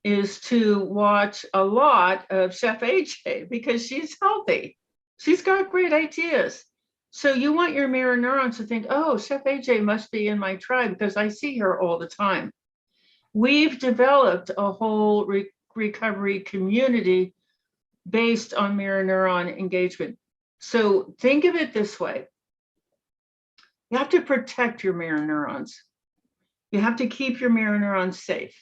is to watch a lot of Chef AJ, because she's healthy. She's got great ideas. So you want your mirror neurons to think, oh, Chef AJ must be in my tribe because I see her all the time. We've developed a whole recovery community based on mirror neuron engagement. So think of it this way. You have to protect your mirror neurons. You have to keep your mirror neurons safe.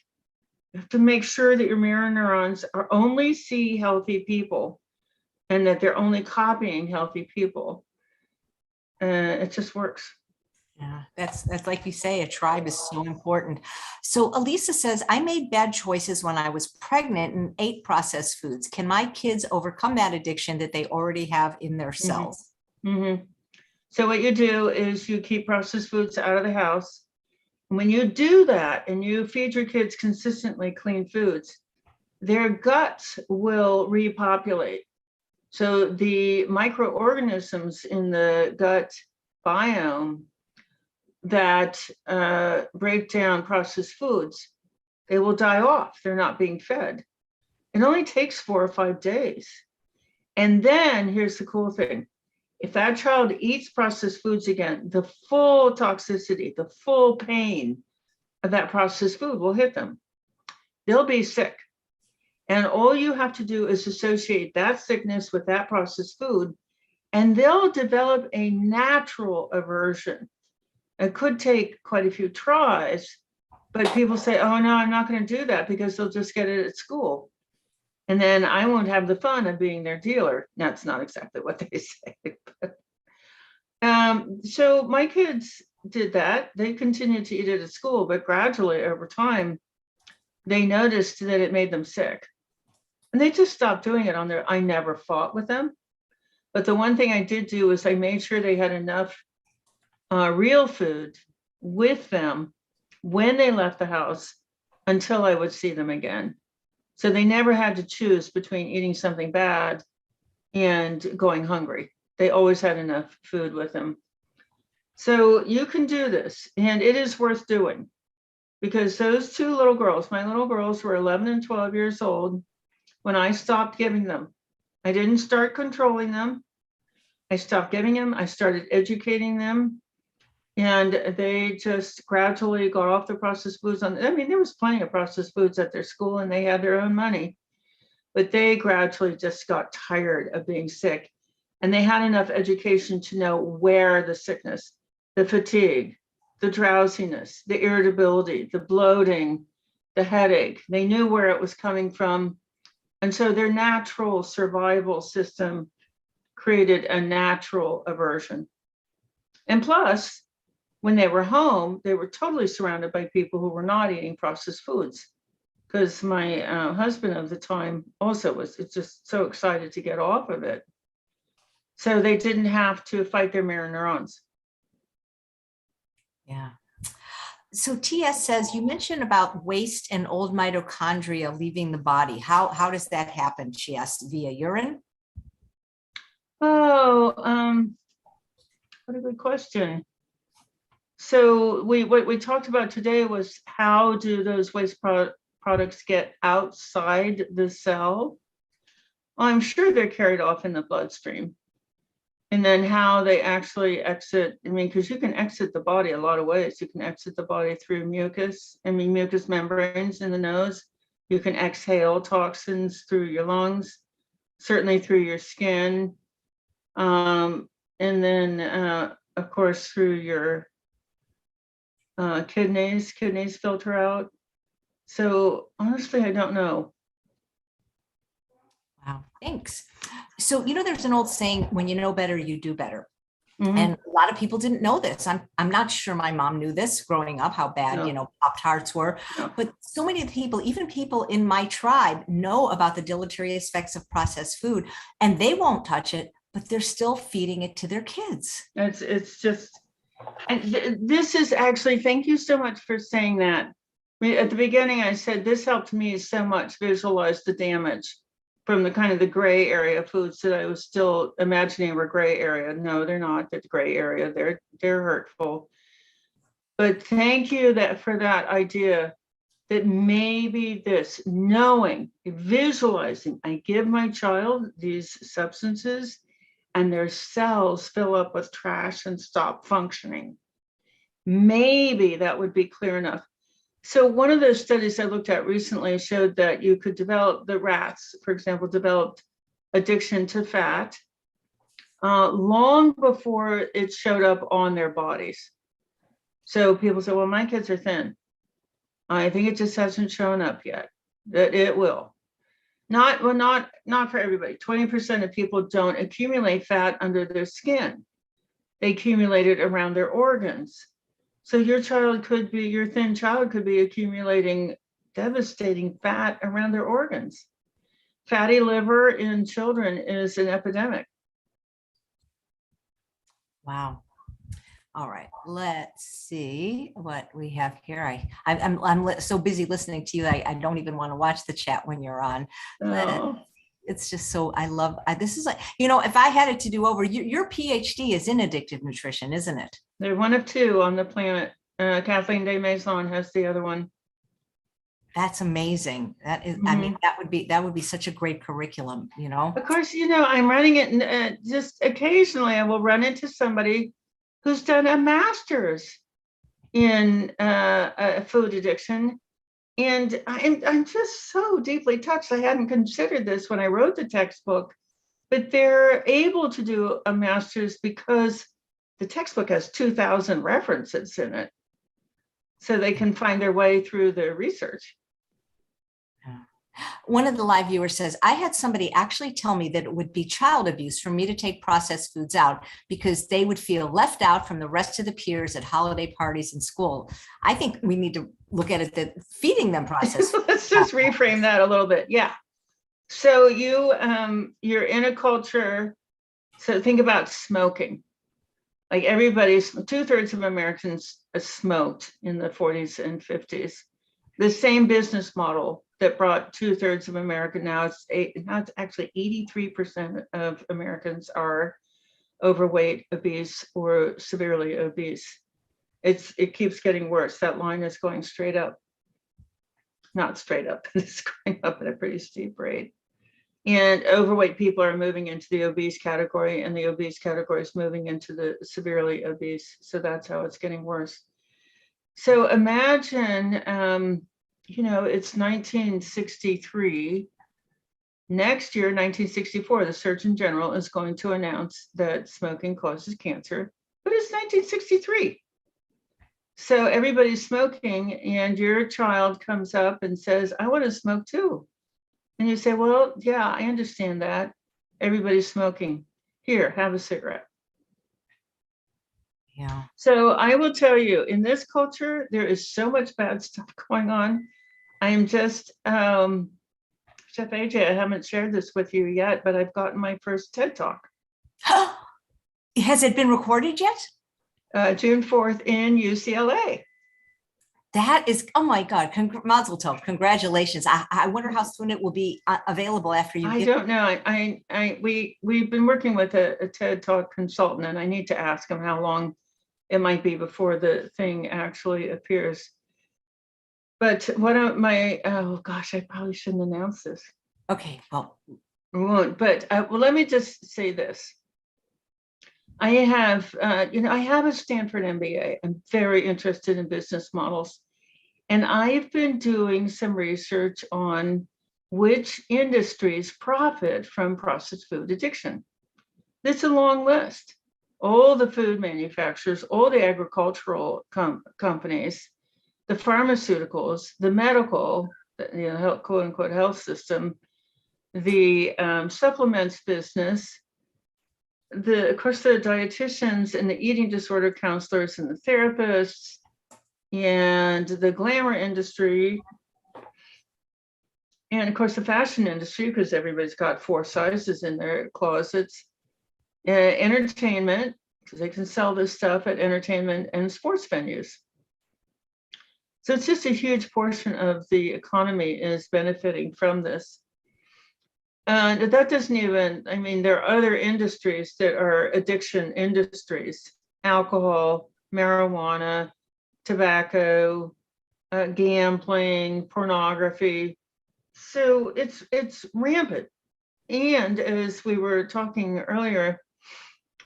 You have to make sure that your mirror neurons are only see healthy people and that they're only copying healthy people. It just works. Yeah, that's like you say, a tribe is so important. So Elisa says, I made bad choices when I was pregnant and ate processed foods. Can my kids overcome that addiction that they already have in their cells? Mm-hmm. So what you do is you keep processed foods out of the house. When you do that and you feed your kids consistently clean foods, their guts will repopulate. So the microorganisms in the gut biome that break down processed foods, they will die off. They're not being fed. It only takes 4 or 5 days. And then here's the cool thing. If that child eats processed foods again, the full toxicity, the full pain of that processed food will hit them. They'll be sick. And all you have to do is associate that sickness with that processed food, and they'll develop a natural aversion. It could take quite a few tries, but people say, oh, no, I'm not going to do that because they'll just get it at school. And then I won't have the fun of being their dealer. That's not exactly what they say. But, so my kids did that. They continued to eat it at school, but gradually over time, they noticed that it made them sick. And they just stopped doing it on their, I never fought with them. But the one thing I did do was I made sure they had enough real food with them when they left the house until I would see them again. So they never had to choose between eating something bad and going hungry. They always had enough food with them. So you can do this, and it is worth doing, because those two little girls, my little girls were 11 and 12 years old when I stopped giving them. I didn't start controlling them. I stopped giving them. I started educating them. And they just gradually got off the processed foods. There was plenty of processed foods at their school and they had their own money, but they gradually just got tired of being sick. And they had enough education to know where the sickness, the fatigue, the drowsiness, the irritability, the bloating, the headache, they knew where it was coming from. And so their natural survival system created a natural aversion. And plus, when they were home, they were totally surrounded by people who were not eating processed foods. because my husband of the time also was just so excited to get off of it. So they didn't have to fight their mirror neurons. Yeah. So TS says, you mentioned about waste and old mitochondria leaving the body. How does that happen? She asked, via urine? Oh, what a good question. So what we talked about today was how do those waste products get outside the cell? Well, I'm sure they're carried off in the bloodstream. And then how they actually exit, I mean, because you can exit the body a lot of ways. You can exit the body through mucus membranes in the nose. You can exhale toxins through your lungs, certainly through your skin. And then, of course, through your kidneys filter out. So honestly, I don't know. Wow, thanks. So, there's an old saying, when you know better, you do better. Mm-hmm. And a lot of people didn't know this. I'm not sure my mom knew this growing up, how bad, No. Pop-Tarts were. No. But so many people, even people in my tribe, know about the deleterious effects of processed food, and they won't touch it, but they're still feeding it to their kids. It's just, and this is actually, thank you so much for saying that. At the beginning, I said this helped me so much visualize the damage from the kind of the gray area foods that I was still imagining were gray area. No, they're not. They're the gray area. They're hurtful. But thank you for that idea that maybe this knowing, visualizing, I give my child these substances and their cells fill up with trash and stop functioning. Maybe that would be clear enough. So one of those studies I looked at recently showed that you could develop, the rats, for example, developed addiction to fat long before it showed up on their bodies. So people say, well, my kids are thin. I think it just hasn't shown up yet. That it will. Not for everybody. 20% of people don't accumulate fat under their skin. They accumulate it around their organs. So your thin child could be accumulating devastating fat around their organs. Fatty liver in children is an epidemic. Wow. All right, let's see what we have here. I'm so busy listening to you. I don't even want to watch the chat when you're on. Oh. It's just so, this is like, if I had it to do over, your PhD is in addictive nutrition, isn't it? They're one of two on the planet. Kathleen Day Maison has the other one. That's amazing. That is, I mean, that would be such a great curriculum, Of course, I'm running it, and just occasionally I will run into somebody who's done a master's in food addiction. And I'm just so deeply touched. I hadn't considered this when I wrote the textbook, but they're able to do a master's because the textbook has 2,000 references in it. So they can find their way through the research. One of the live viewers says, I had somebody actually tell me that it would be child abuse for me to take processed foods out because they would feel left out from the rest of the peers at holiday parties and school. I think we need to look at it that feeding them processed. Let's just reframe that a little bit. Yeah. So you're in a culture. So think about smoking. Like 2/3 of Americans smoked in the 40s and 50s. The same business model that brought 2/3 of America, now it's actually 83% of Americans are overweight, obese, or severely obese. It keeps getting worse. That line is going straight up. Not straight up, it's going up at a pretty steep rate. And overweight people are moving into the obese category, and the obese category is moving into the severely obese. So that's how it's getting worse. So imagine, it's 1963. Next year, 1964, the Surgeon General is going to announce that smoking causes cancer, but it's 1963. So everybody's smoking, and your child comes up and says, I want to smoke too. And you say, well, yeah, I understand that. Everybody's smoking. Here, have a cigarette. Yeah. So I will tell you, in this culture, there is so much bad stuff going on. I'm just, Chef AJ, I haven't shared this with you yet, but I've gotten my first TED Talk. Has it been recorded yet? June 4th in UCLA. That is, oh my God, Mazel Tov, congratulations. I wonder how soon it will be available after you I don't know. We've been working with a TED Talk consultant, and I need to ask him how long it might be before the thing actually appears. But oh gosh, I probably shouldn't announce this. Okay, well. I won't, but well, let me just say this. I have a Stanford MBA. I'm very interested in business models. And I've been doing some research on which industries profit from processed food addiction. It's a long list. All the food manufacturers, all the agricultural companies, the pharmaceuticals, the medical, quote unquote health system, the supplements business, of course, the dietitians and the eating disorder counselors and the therapists, and the glamour industry, and of course the fashion industry, because everybody's got 4 sizes in their closets, entertainment, because they can sell this stuff at entertainment and sports venues. So it's just a huge portion of the economy is benefiting from this. And that doesn't even, I mean, there are other industries that are addiction industries: alcohol, marijuana, tobacco, gambling, pornography. So it's rampant. And as we were talking earlier,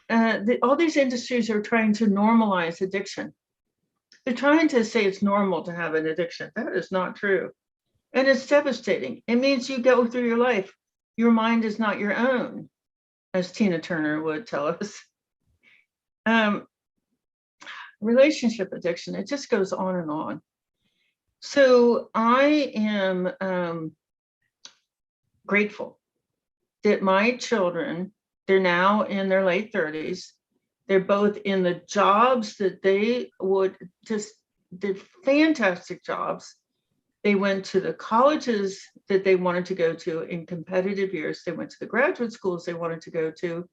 all these industries are trying to normalize addiction. They're trying to say it's normal to have an addiction. That is not true. And it's devastating. It means you go through your life. Your mind is not your own, as Tina Turner would tell us. Relationship addiction, it just goes on and on. So I am grateful that my children, they're now in their late 30s. They're both in the jobs that they did fantastic jobs. They went to the colleges that they wanted to go to in competitive years. They went to the graduate schools they wanted to go to,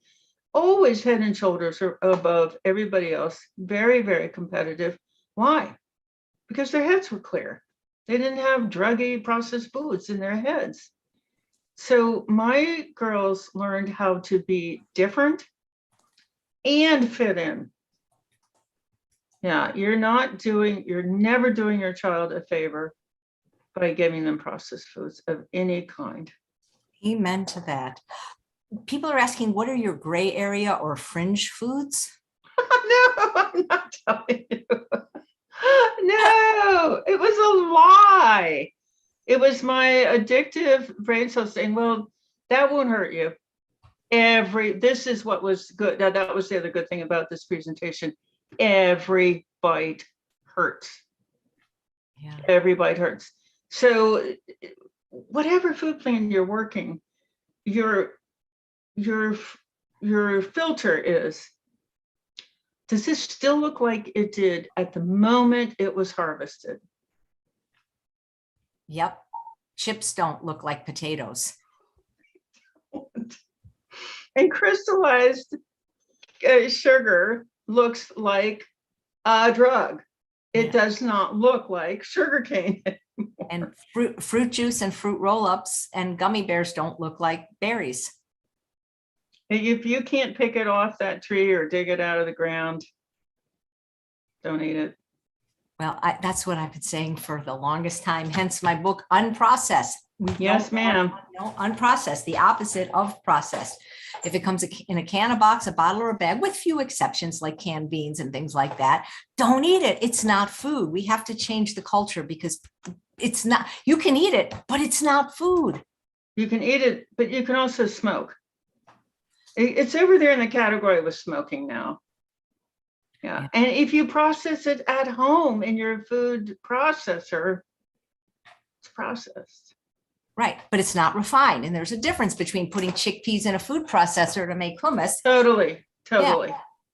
always head and shoulders above everybody else, very, very competitive. Why? Because their heads were clear. They didn't have druggy processed foods in their heads. So my girls learned how to be different and fit in. Yeah, you're never doing your child a favor by giving them processed foods of any kind. Amen to that. People are asking, what are your gray area or fringe foods? No, I'm not telling you. No, it was a lie. It was my addictive brain cells saying, well, that won't hurt you. This is what was good. Now, that was the other good thing about this presentation. Every bite hurts. Yeah. Every bite hurts. So whatever food plan you're working, your filter is, does this still look like it did at the moment it was harvested? Yep. Chips don't look like potatoes. And crystallized sugar looks like a drug. It does not look like sugarcane anymore. And fruit juice and fruit roll-ups and gummy bears don't look like berries. If you can't pick it off that tree or dig it out of the ground, don't eat it. Well, that's what I've been saying for the longest time, hence my book, Unprocessed. Yes, ma'am. No, unprocessed, the opposite of processed. If it comes in a can, a box, a bottle, or a bag, with few exceptions like canned beans and things like that, don't eat it. It's not food. We have to change the culture because it's not, you can eat it, but it's not food. You can eat it, but you can also smoke. It's over there in the category with smoking now. Yeah. And if you process it at home in your food processor, it's processed. Right. But it's not refined. And there's a difference between putting chickpeas in a food processor to make hummus. Totally.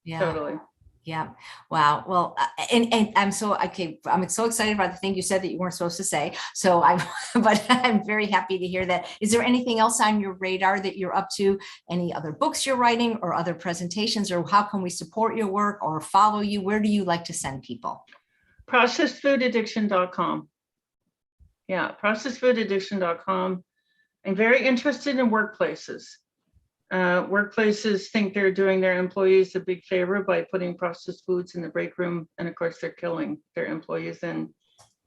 Yeah. Totally. Yeah. Wow. Well, and I'm so, okay. I'm so excited about the thing you said that you weren't supposed to say. So I'm, but I'm very happy to hear that. Is there anything else on your radar that you're up to? Any other books you're writing or other presentations, or how can we support your work or follow you? Where do you like to send people? Processedfoodaddiction.com. Yeah, processedfoodaddiction.com. I'm very interested in workplaces. Workplaces think they're doing their employees a big favor by putting processed foods in the break room. And of course, they're killing their employees and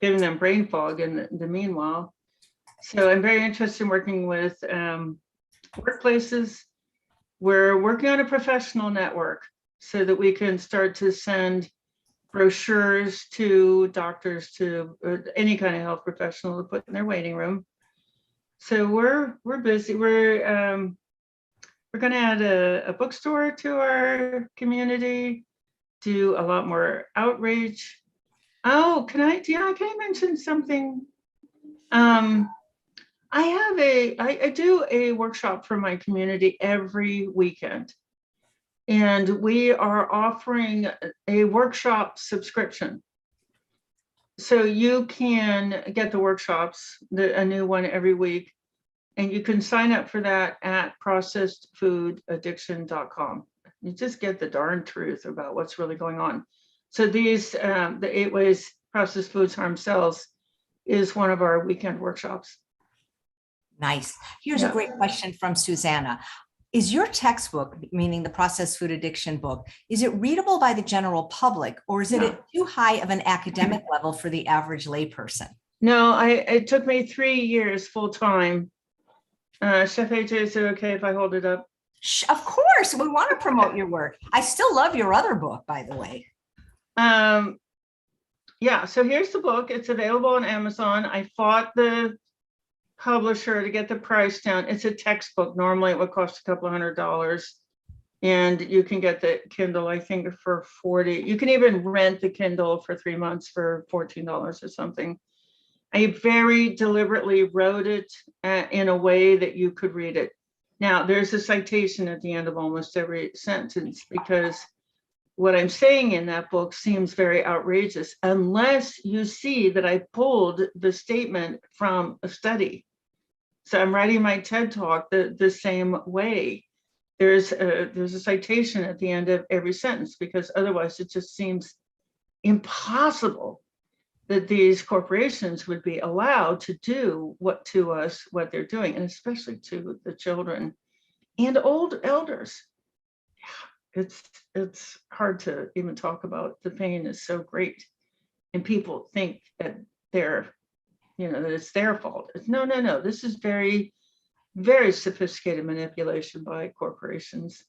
giving them brain fog in the meanwhile. So I'm very interested in working with workplaces. We're working on a professional network so that we can start to send brochures to doctors, to any kind of health professional to put in their waiting room. So we're busy. We're going to add a bookstore to our community, do a lot more outreach. Oh, can I mention something? I do a workshop for my community every weekend, and we are offering a workshop subscription. So you can get the workshops, a new one every week. And you can sign up for that at processedfoodaddiction.com. You just get the darn truth about what's really going on. So these, the 8 ways processed foods harm cells is one of our weekend workshops. Nice. Here's a great question from Susanna. Is your textbook, meaning the processed food addiction book, is it readable by the general public, or is it at too high of an academic level for the average layperson? No, it took me 3 years full time. Chef AJ, is it okay if I hold it up? Of course, we want to promote your work. I still love your other book, by the way. Yeah, so here's the book. It's available on Amazon. I fought the publisher to get the price down. It's a textbook. Normally it would cost a couple $100. And you can get the Kindle, I think, for $40. You can even rent the Kindle for 3 months for $14 or something. I very deliberately wrote it in a way that you could read it. Now, there's a citation at the end of almost every sentence, because what I'm saying in that book seems very outrageous unless you see that I pulled the statement from a study. So I'm writing my TED Talk the same way. There's a citation at the end of every sentence, because otherwise it just seems impossible that these corporations would be allowed to do what they're doing, and especially to the children and old elders. It's hard to even talk about. The pain is so great, and people think that that it's their fault. No. This is very, very sophisticated manipulation by corporations.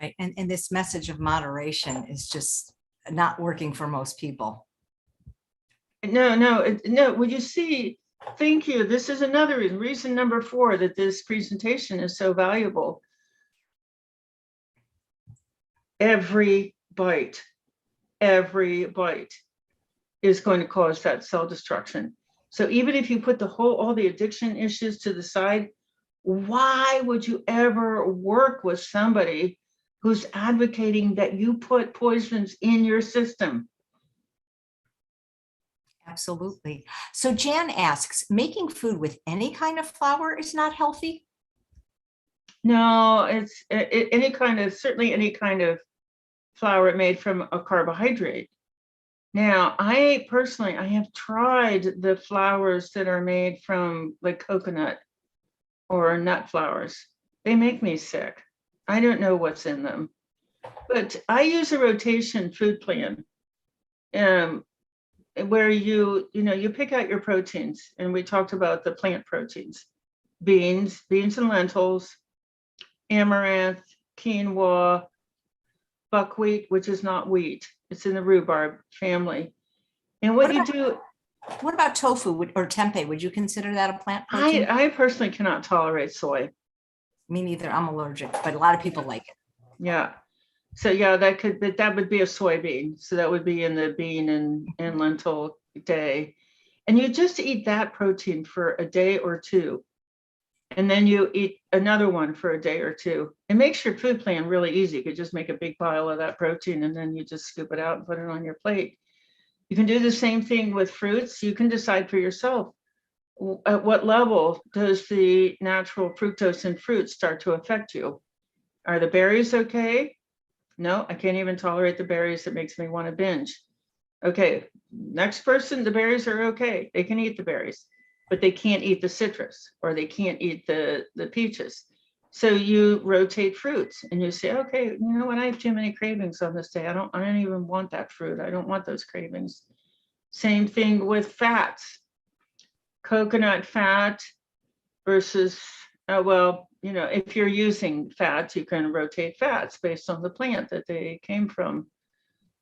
Right, and this message of moderation is just not working for most people. No. Would you see? Thank you. This is another reason number 4 that this presentation is so valuable. Every bite is going to cause that cell destruction. So even if you put all the addiction issues to the side, why would you ever work with somebody who's advocating that you put poisons in your system? Absolutely. So Jan asks, making food with any kind of flour is not healthy? No, it's certainly any kind of flour made from a carbohydrate. Now, I have tried the flours that are made from like coconut or nut flours. They make me sick. I don't know what's in them, but I use a rotation food plan. Where you pick out your proteins, and we talked about the plant proteins: beans and lentils, amaranth, quinoa, buckwheat, which is not wheat, it's in the rhubarb family. And what about tofu or tempeh? Would you consider that a plant protein? I personally cannot tolerate soy. Me neither. I'm allergic, but a lot of people like it. Yeah. So yeah, that would be a soybean. So that would be in the bean and lentil day. And you just eat that protein for a day or two. and then you eat another one for a day or two. It makes your food plan really easy. You could just make a big pile of that protein and then you just scoop it out and put it on your plate. You can do the same thing with fruits. You can decide for yourself at what level does the natural fructose in fruits start to affect you. Are the berries okay? No, I can't even tolerate the berries. It makes me want to binge. Okay, next person, the berries are okay. They can eat the berries, but they can't eat the citrus or they can't eat the peaches. So you rotate fruits and you say, okay, you know what? I have too many cravings on this day. I don't even want that fruit. I don't want those cravings. Same thing with fats. Coconut fat versus, well, you know, if you're using fats, you can rotate fats based on the plant that they came from.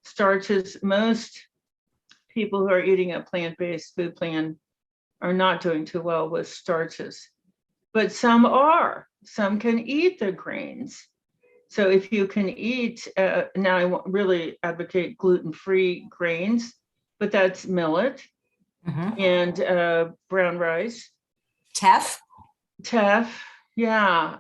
Starches, most people who are eating a plant-based food plan are not doing too well with starches, but some are. Some can eat the grains. So if you can eat, now I really advocate gluten-free grains, but that's millet and brown rice. Teff. Yeah.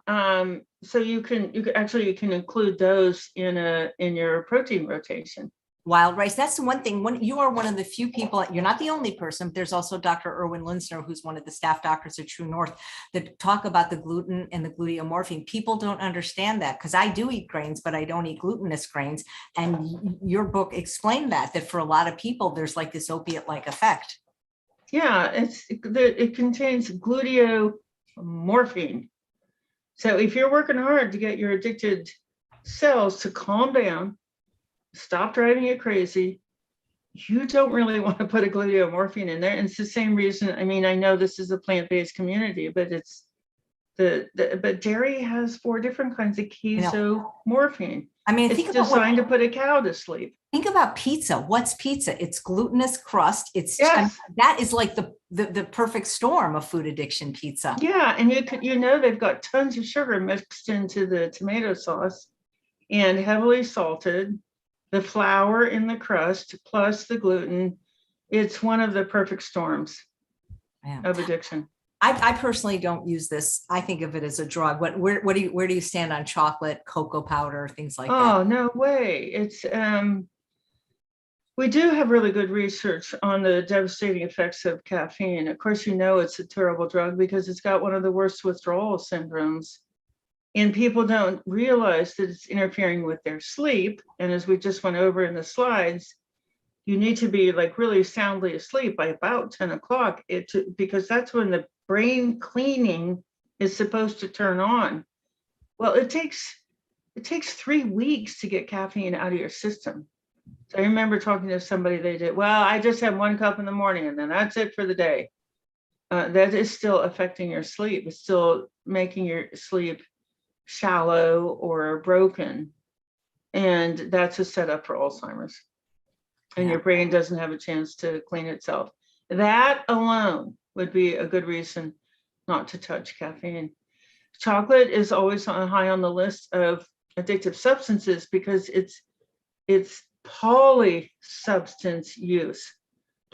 So you can include those in your protein rotation. Wild rice. That's the one thing. You are one of the few people, you're not the only person. There's also Dr. Erwin Linsner, who's one of the staff doctors at True North, that talk about the gluten and the gluteomorphine. People don't understand that because I do eat grains, but I don't eat glutinous grains. And your book explained that for a lot of people, there's like this opiate-like effect. Yeah, it contains gluteomorphine. So if you're working hard to get your addicted cells to calm down, stop driving you crazy, you don't really want to put a gluteomorphine in there. And it's the same reason. I mean, I know this is a plant-based community, but it's but dairy has 4 different kinds of casomorphine. I mean, it's designed to put a cow to sleep. Think about pizza. What's pizza? It's glutinous crust. It's that is like the perfect storm of food addiction pizza. Yeah, and they've got tons of sugar mixed into the tomato sauce and heavily salted. The flour in the crust plus the gluten. It's one of the perfect storms of addiction. I personally don't use this. I think of it as a drug. Where do you stand on chocolate, cocoa powder, things like that? Oh, no way. It's we do have really good research on the devastating effects of caffeine. Of course, it's a terrible drug because it's got one of the worst withdrawal syndromes. And people don't realize that it's interfering with their sleep. And as we just went over in the slides, you need to be like really soundly asleep by about 10 o'clock because that's when the brain cleaning is supposed to turn on. Well, it takes 3 weeks to get caffeine out of your system. So I remember talking to somebody, they did, well, I just have 1 cup in the morning and then that's it for the day. That is still affecting your sleep. It's still making your sleep shallow or broken. And that's a setup for Alzheimer's. And your brain doesn't have a chance to clean itself. That alone would be a good reason not to touch caffeine. Chocolate is always high on the list of addictive substances because it's polysubstance use.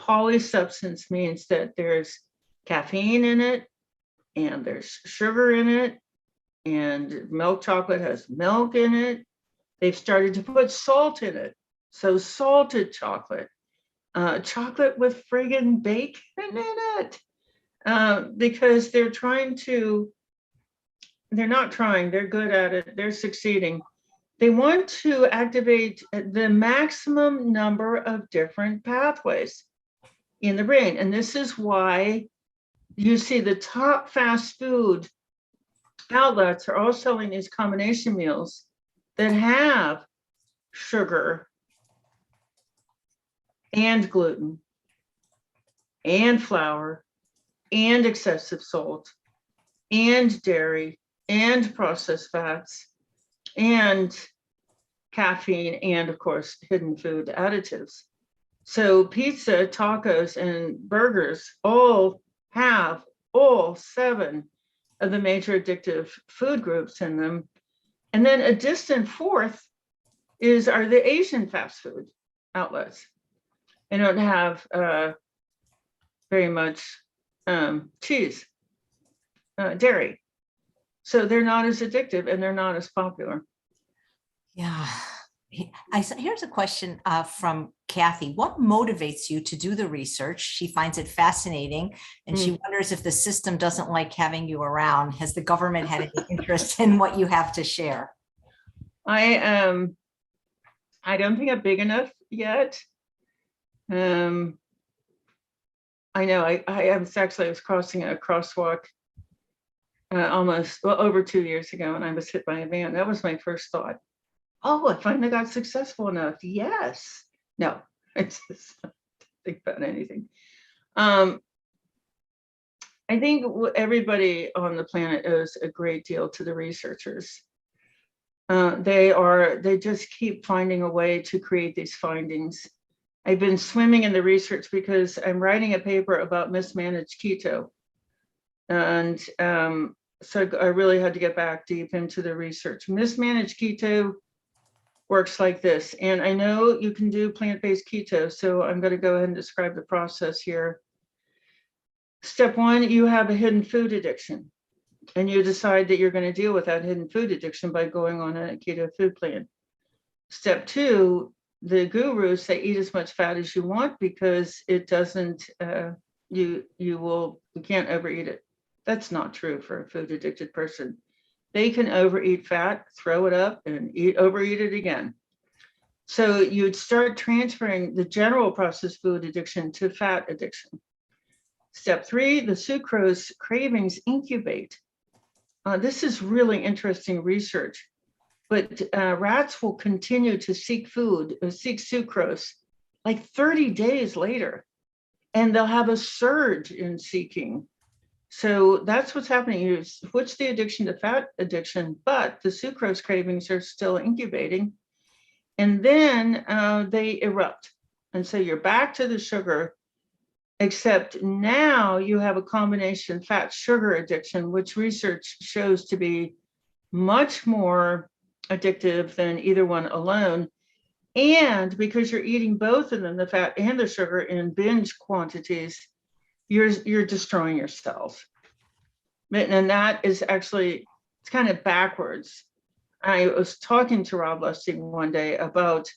Polysubstance means that there's caffeine in it and there's sugar in it, and milk chocolate has milk in it. They've started to put salt in it. So salted chocolate, chocolate with friggin' bacon in it, because they're not trying, they're good at it, they're succeeding. They want to activate the maximum number of different pathways in the brain. And this is why you see the top fast food outlets are all selling these combination meals that have sugar and gluten and flour and excessive salt and dairy and processed fats and caffeine and, of course, hidden food additives. So pizza, tacos, and burgers all have all 7 of the major addictive food groups in them. And then a distant fourth are the Asian fast food outlets. They don't have very much cheese, dairy. So they're not as addictive and they're not as popular. Yeah. Here's a question from Kathy. What motivates you to do the research? She finds it fascinating, and she wonders if the system doesn't like having you around. Has the government had any interest in what you have to share? I don't think I'm big enough yet. I know I was crossing a crosswalk over 2 years ago, and I was hit by a van. That was my first thought. Oh, I finally got successful enough. Yes. No, I just don't think about anything. I think everybody on the planet owes a great deal to the researchers. They just keep finding a way to create these findings. I've been swimming in the research because I'm writing a paper about mismanaged keto. And so I really had to get back deep into the research. Mismanaged keto works like this. And I know you can do plant-based keto, so I'm going to go ahead and describe the process here. Step one, you have a hidden food addiction, and you decide that you're going to deal with that hidden food addiction by going on a keto food plan. Step two, the gurus say eat as much fat as you want because it doesn't, you can't overeat it. That's not true for a food addicted person. They can overeat fat, throw it up, and overeat it again. So you'd start transferring the general processed food addiction to fat addiction. Step three, the sucrose cravings incubate. This is really interesting research, but rats will continue to seek sucrose like 30 days later, and they'll have a surge in seeking. So that's what's happening. You switch the addiction to fat addiction, but the sucrose cravings are still incubating, and then they erupt. And so you're back to the sugar, except now you have a combination fat sugar addiction, which research shows to be much more addictive than either one alone. And because you're eating both of them, the fat and the sugar, in binge quantities, you're destroying your cells. And that is actually, it's kind of backwards. I was talking to Rob Lustig one day about,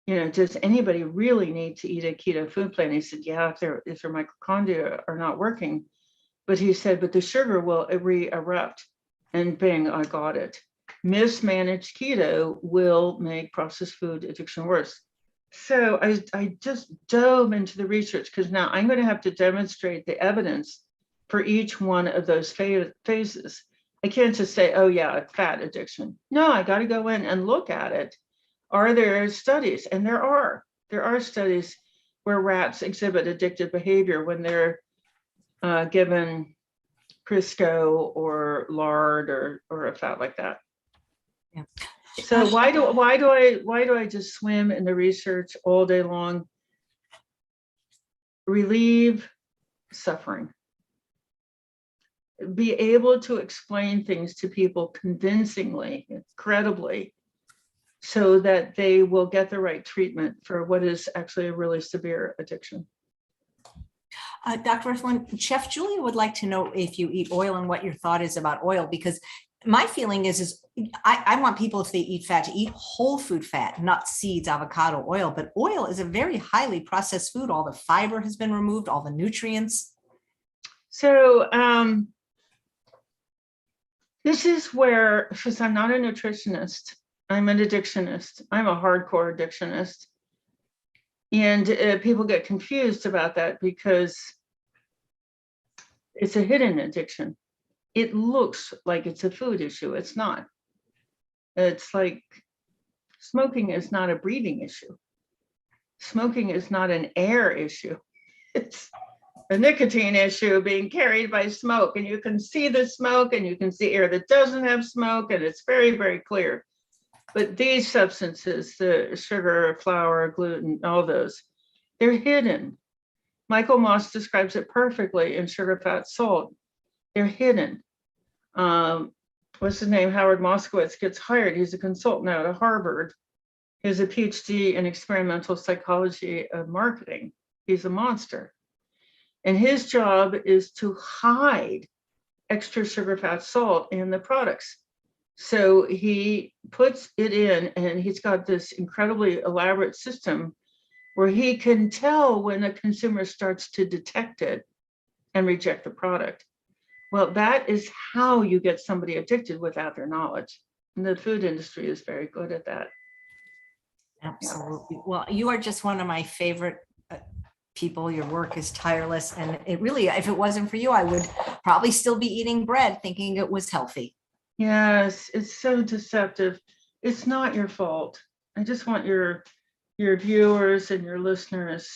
does anybody really need to eat a keto food plan? He said, yeah, if their mitochondria are not working. But he said, but the sugar will re-erupt, and bing, I got it. Mismanaged keto will make processed food addiction worse. So I just dove into the research, because now I'm going to have to demonstrate the evidence for each one of those phases. I can't just say, oh yeah, fat addiction. No, I got to go in and look at it. Are there studies? And there are studies where rats exhibit addictive behavior when they're given Crisco or lard or a fat like that. Yeah. So why do I just swim in the research all day long? Relieve suffering. Be able to explain things to people convincingly, credibly, so that they will get the right treatment for what is actually a really severe addiction. Dr. Ifland, Chef Julia would like to know if you eat oil and what your thought is about oil, because my feeling is I want people, if they eat fat, to eat whole food fat, not seeds, avocado, oil. But oil is a very highly processed food. All the fiber has been removed, all the nutrients. So this is where, because I'm not a nutritionist, I'm an addictionist. I'm a hardcore addictionist. And people get confused about that because it's a hidden addiction. It looks like it's a food issue. It's not. It's like smoking is not a breathing issue. Smoking is not an air issue. It's a nicotine issue being carried by smoke. And you can see the smoke and you can see air that doesn't have smoke, and it's very, very clear. But these substances, the sugar, flour, gluten, all those, they're hidden. Michael Moss describes it perfectly in Sugar, Fat, Salt. They're hidden. What's his name? Howard Moskowitz gets hired. He's a consultant out of Harvard. He has a PhD in experimental psychology of marketing. He's a monster. And his job is to hide extra sugar, fat, salt in the products. So he puts it in, and he's got this incredibly elaborate system where he can tell when a consumer starts to detect it and reject the product. Well, that is how you get somebody addicted without their knowledge. And the food industry is very good at that. Absolutely. Well, you are just one of my favorite people. Your work is tireless. And it really, if it wasn't for you, I would probably still be eating bread thinking it was healthy. Yes, it's so deceptive. It's not your fault. I just want your viewers and your listeners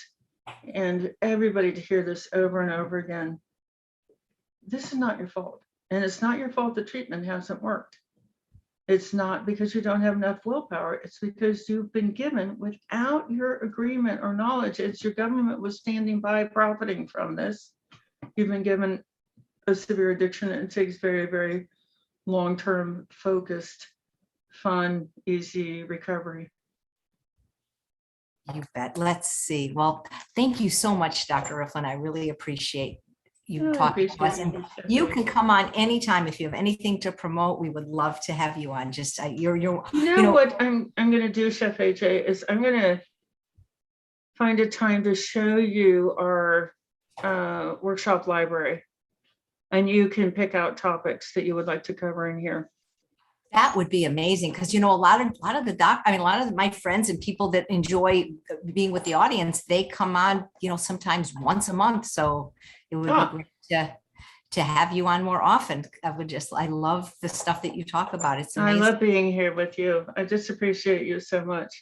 and everybody to hear this over and over again. This is not your fault. And it's not your fault the treatment hasn't worked. It's not because you don't have enough willpower. It's because you've been given without your agreement or knowledge. It's your government was standing by profiting from this. You've been given a severe addiction, and it takes very, very long-term, focused, fun, easy recovery. You bet. Let's see. Well, thank you so much, Dr. Ifland. I really appreciate you talking to us. And you can come on anytime if you have anything to promote. We would love to have you on. Just you know what I'm going to do, Chef AJ, is I'm going to find a time to show you our workshop library, and you can pick out topics that you would like to cover in here. That would be amazing, because a lot of my friends and people that enjoy being with the audience, they come on, sometimes once a month. So it would be great to have you on more often. I love the stuff that you talk about. It's amazing. I love being here with you. I just appreciate you so much.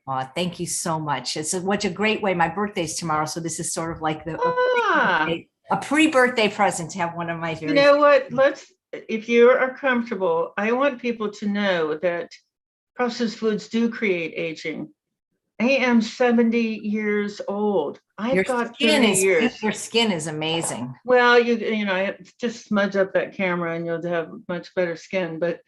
Oh, thank you so much. It's such a great way. My birthday's tomorrow, so this is sort of like a pre-birthday present to have one of my favorite. You know what? If you are comfortable, I want people to know that processed foods do create aging. I am 70 years old. I've got 30 years. Your skin is amazing. Well, I just smudge up that camera and you'll have much better skin. But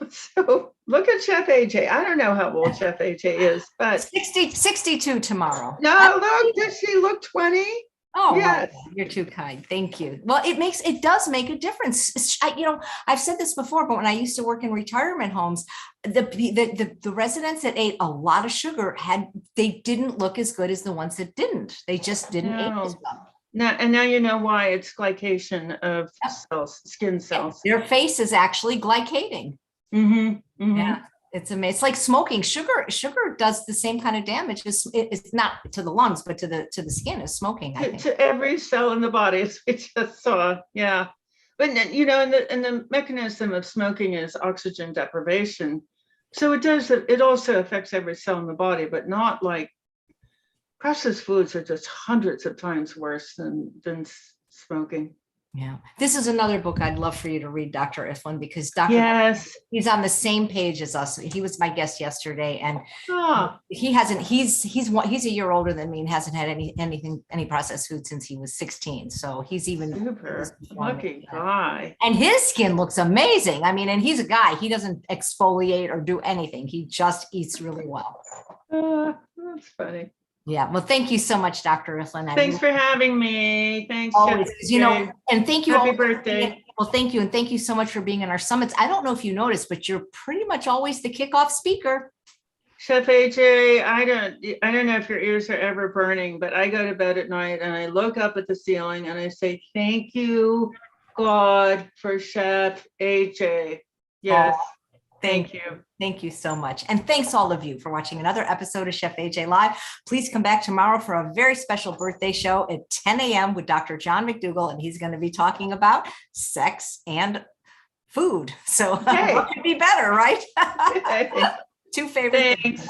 so look at Chef AJ. I don't know how old Chef AJ is, but 62 tomorrow. No, look, does she look 20? Oh, yes. You're too kind. Thank you. Well, it does make a difference. I've said this before, but when I used to work in retirement homes, the residents that ate a lot of sugar they didn't look as good as the ones that didn't. They just didn't age as well. Now you know why. It's glycation of cells, skin cells. Their face is actually glycating. Mm-hmm, mm-hmm. Yeah. It's amazing. It's like smoking. Sugar does the same kind of damage. It's not to the lungs, but to the skin as smoking. I think. To every cell in the body, as we just saw. Yeah, but and the mechanism of smoking is oxygen deprivation. So it also affects every cell in the body, but not like processed foods are just hundreds of times worse than smoking. Yeah. This is another book I'd love for you to read, Dr. Ifland, because he's on the same page as us. He was my guest yesterday, and he's a year older than me and hasn't had any processed food since he was 16. So he's even super lucky guy. And his skin looks amazing. I mean, and he's a guy, he doesn't exfoliate or do anything. He just eats really well. That's funny. Yeah. Well, thank you so much, Dr. Ifland. Thanks for having me. Thanks. Always, and thank you. Happy birthday. Well, thank you. And thank you so much for being in our summits. I don't know if you noticed, but you're pretty much always the kickoff speaker. Chef AJ, I don't know if your ears are ever burning, but I go to bed at night and I look up at the ceiling and I say, thank you, God, for Chef AJ. Yes. Thank you. Thank you so much. And thanks all of you for watching another episode of Chef AJ Live. Please come back tomorrow for a very special birthday show at 10 a.m. with Dr. John McDougall, and he's going to be talking about sex and food. So what could be better, right? Two favorite things.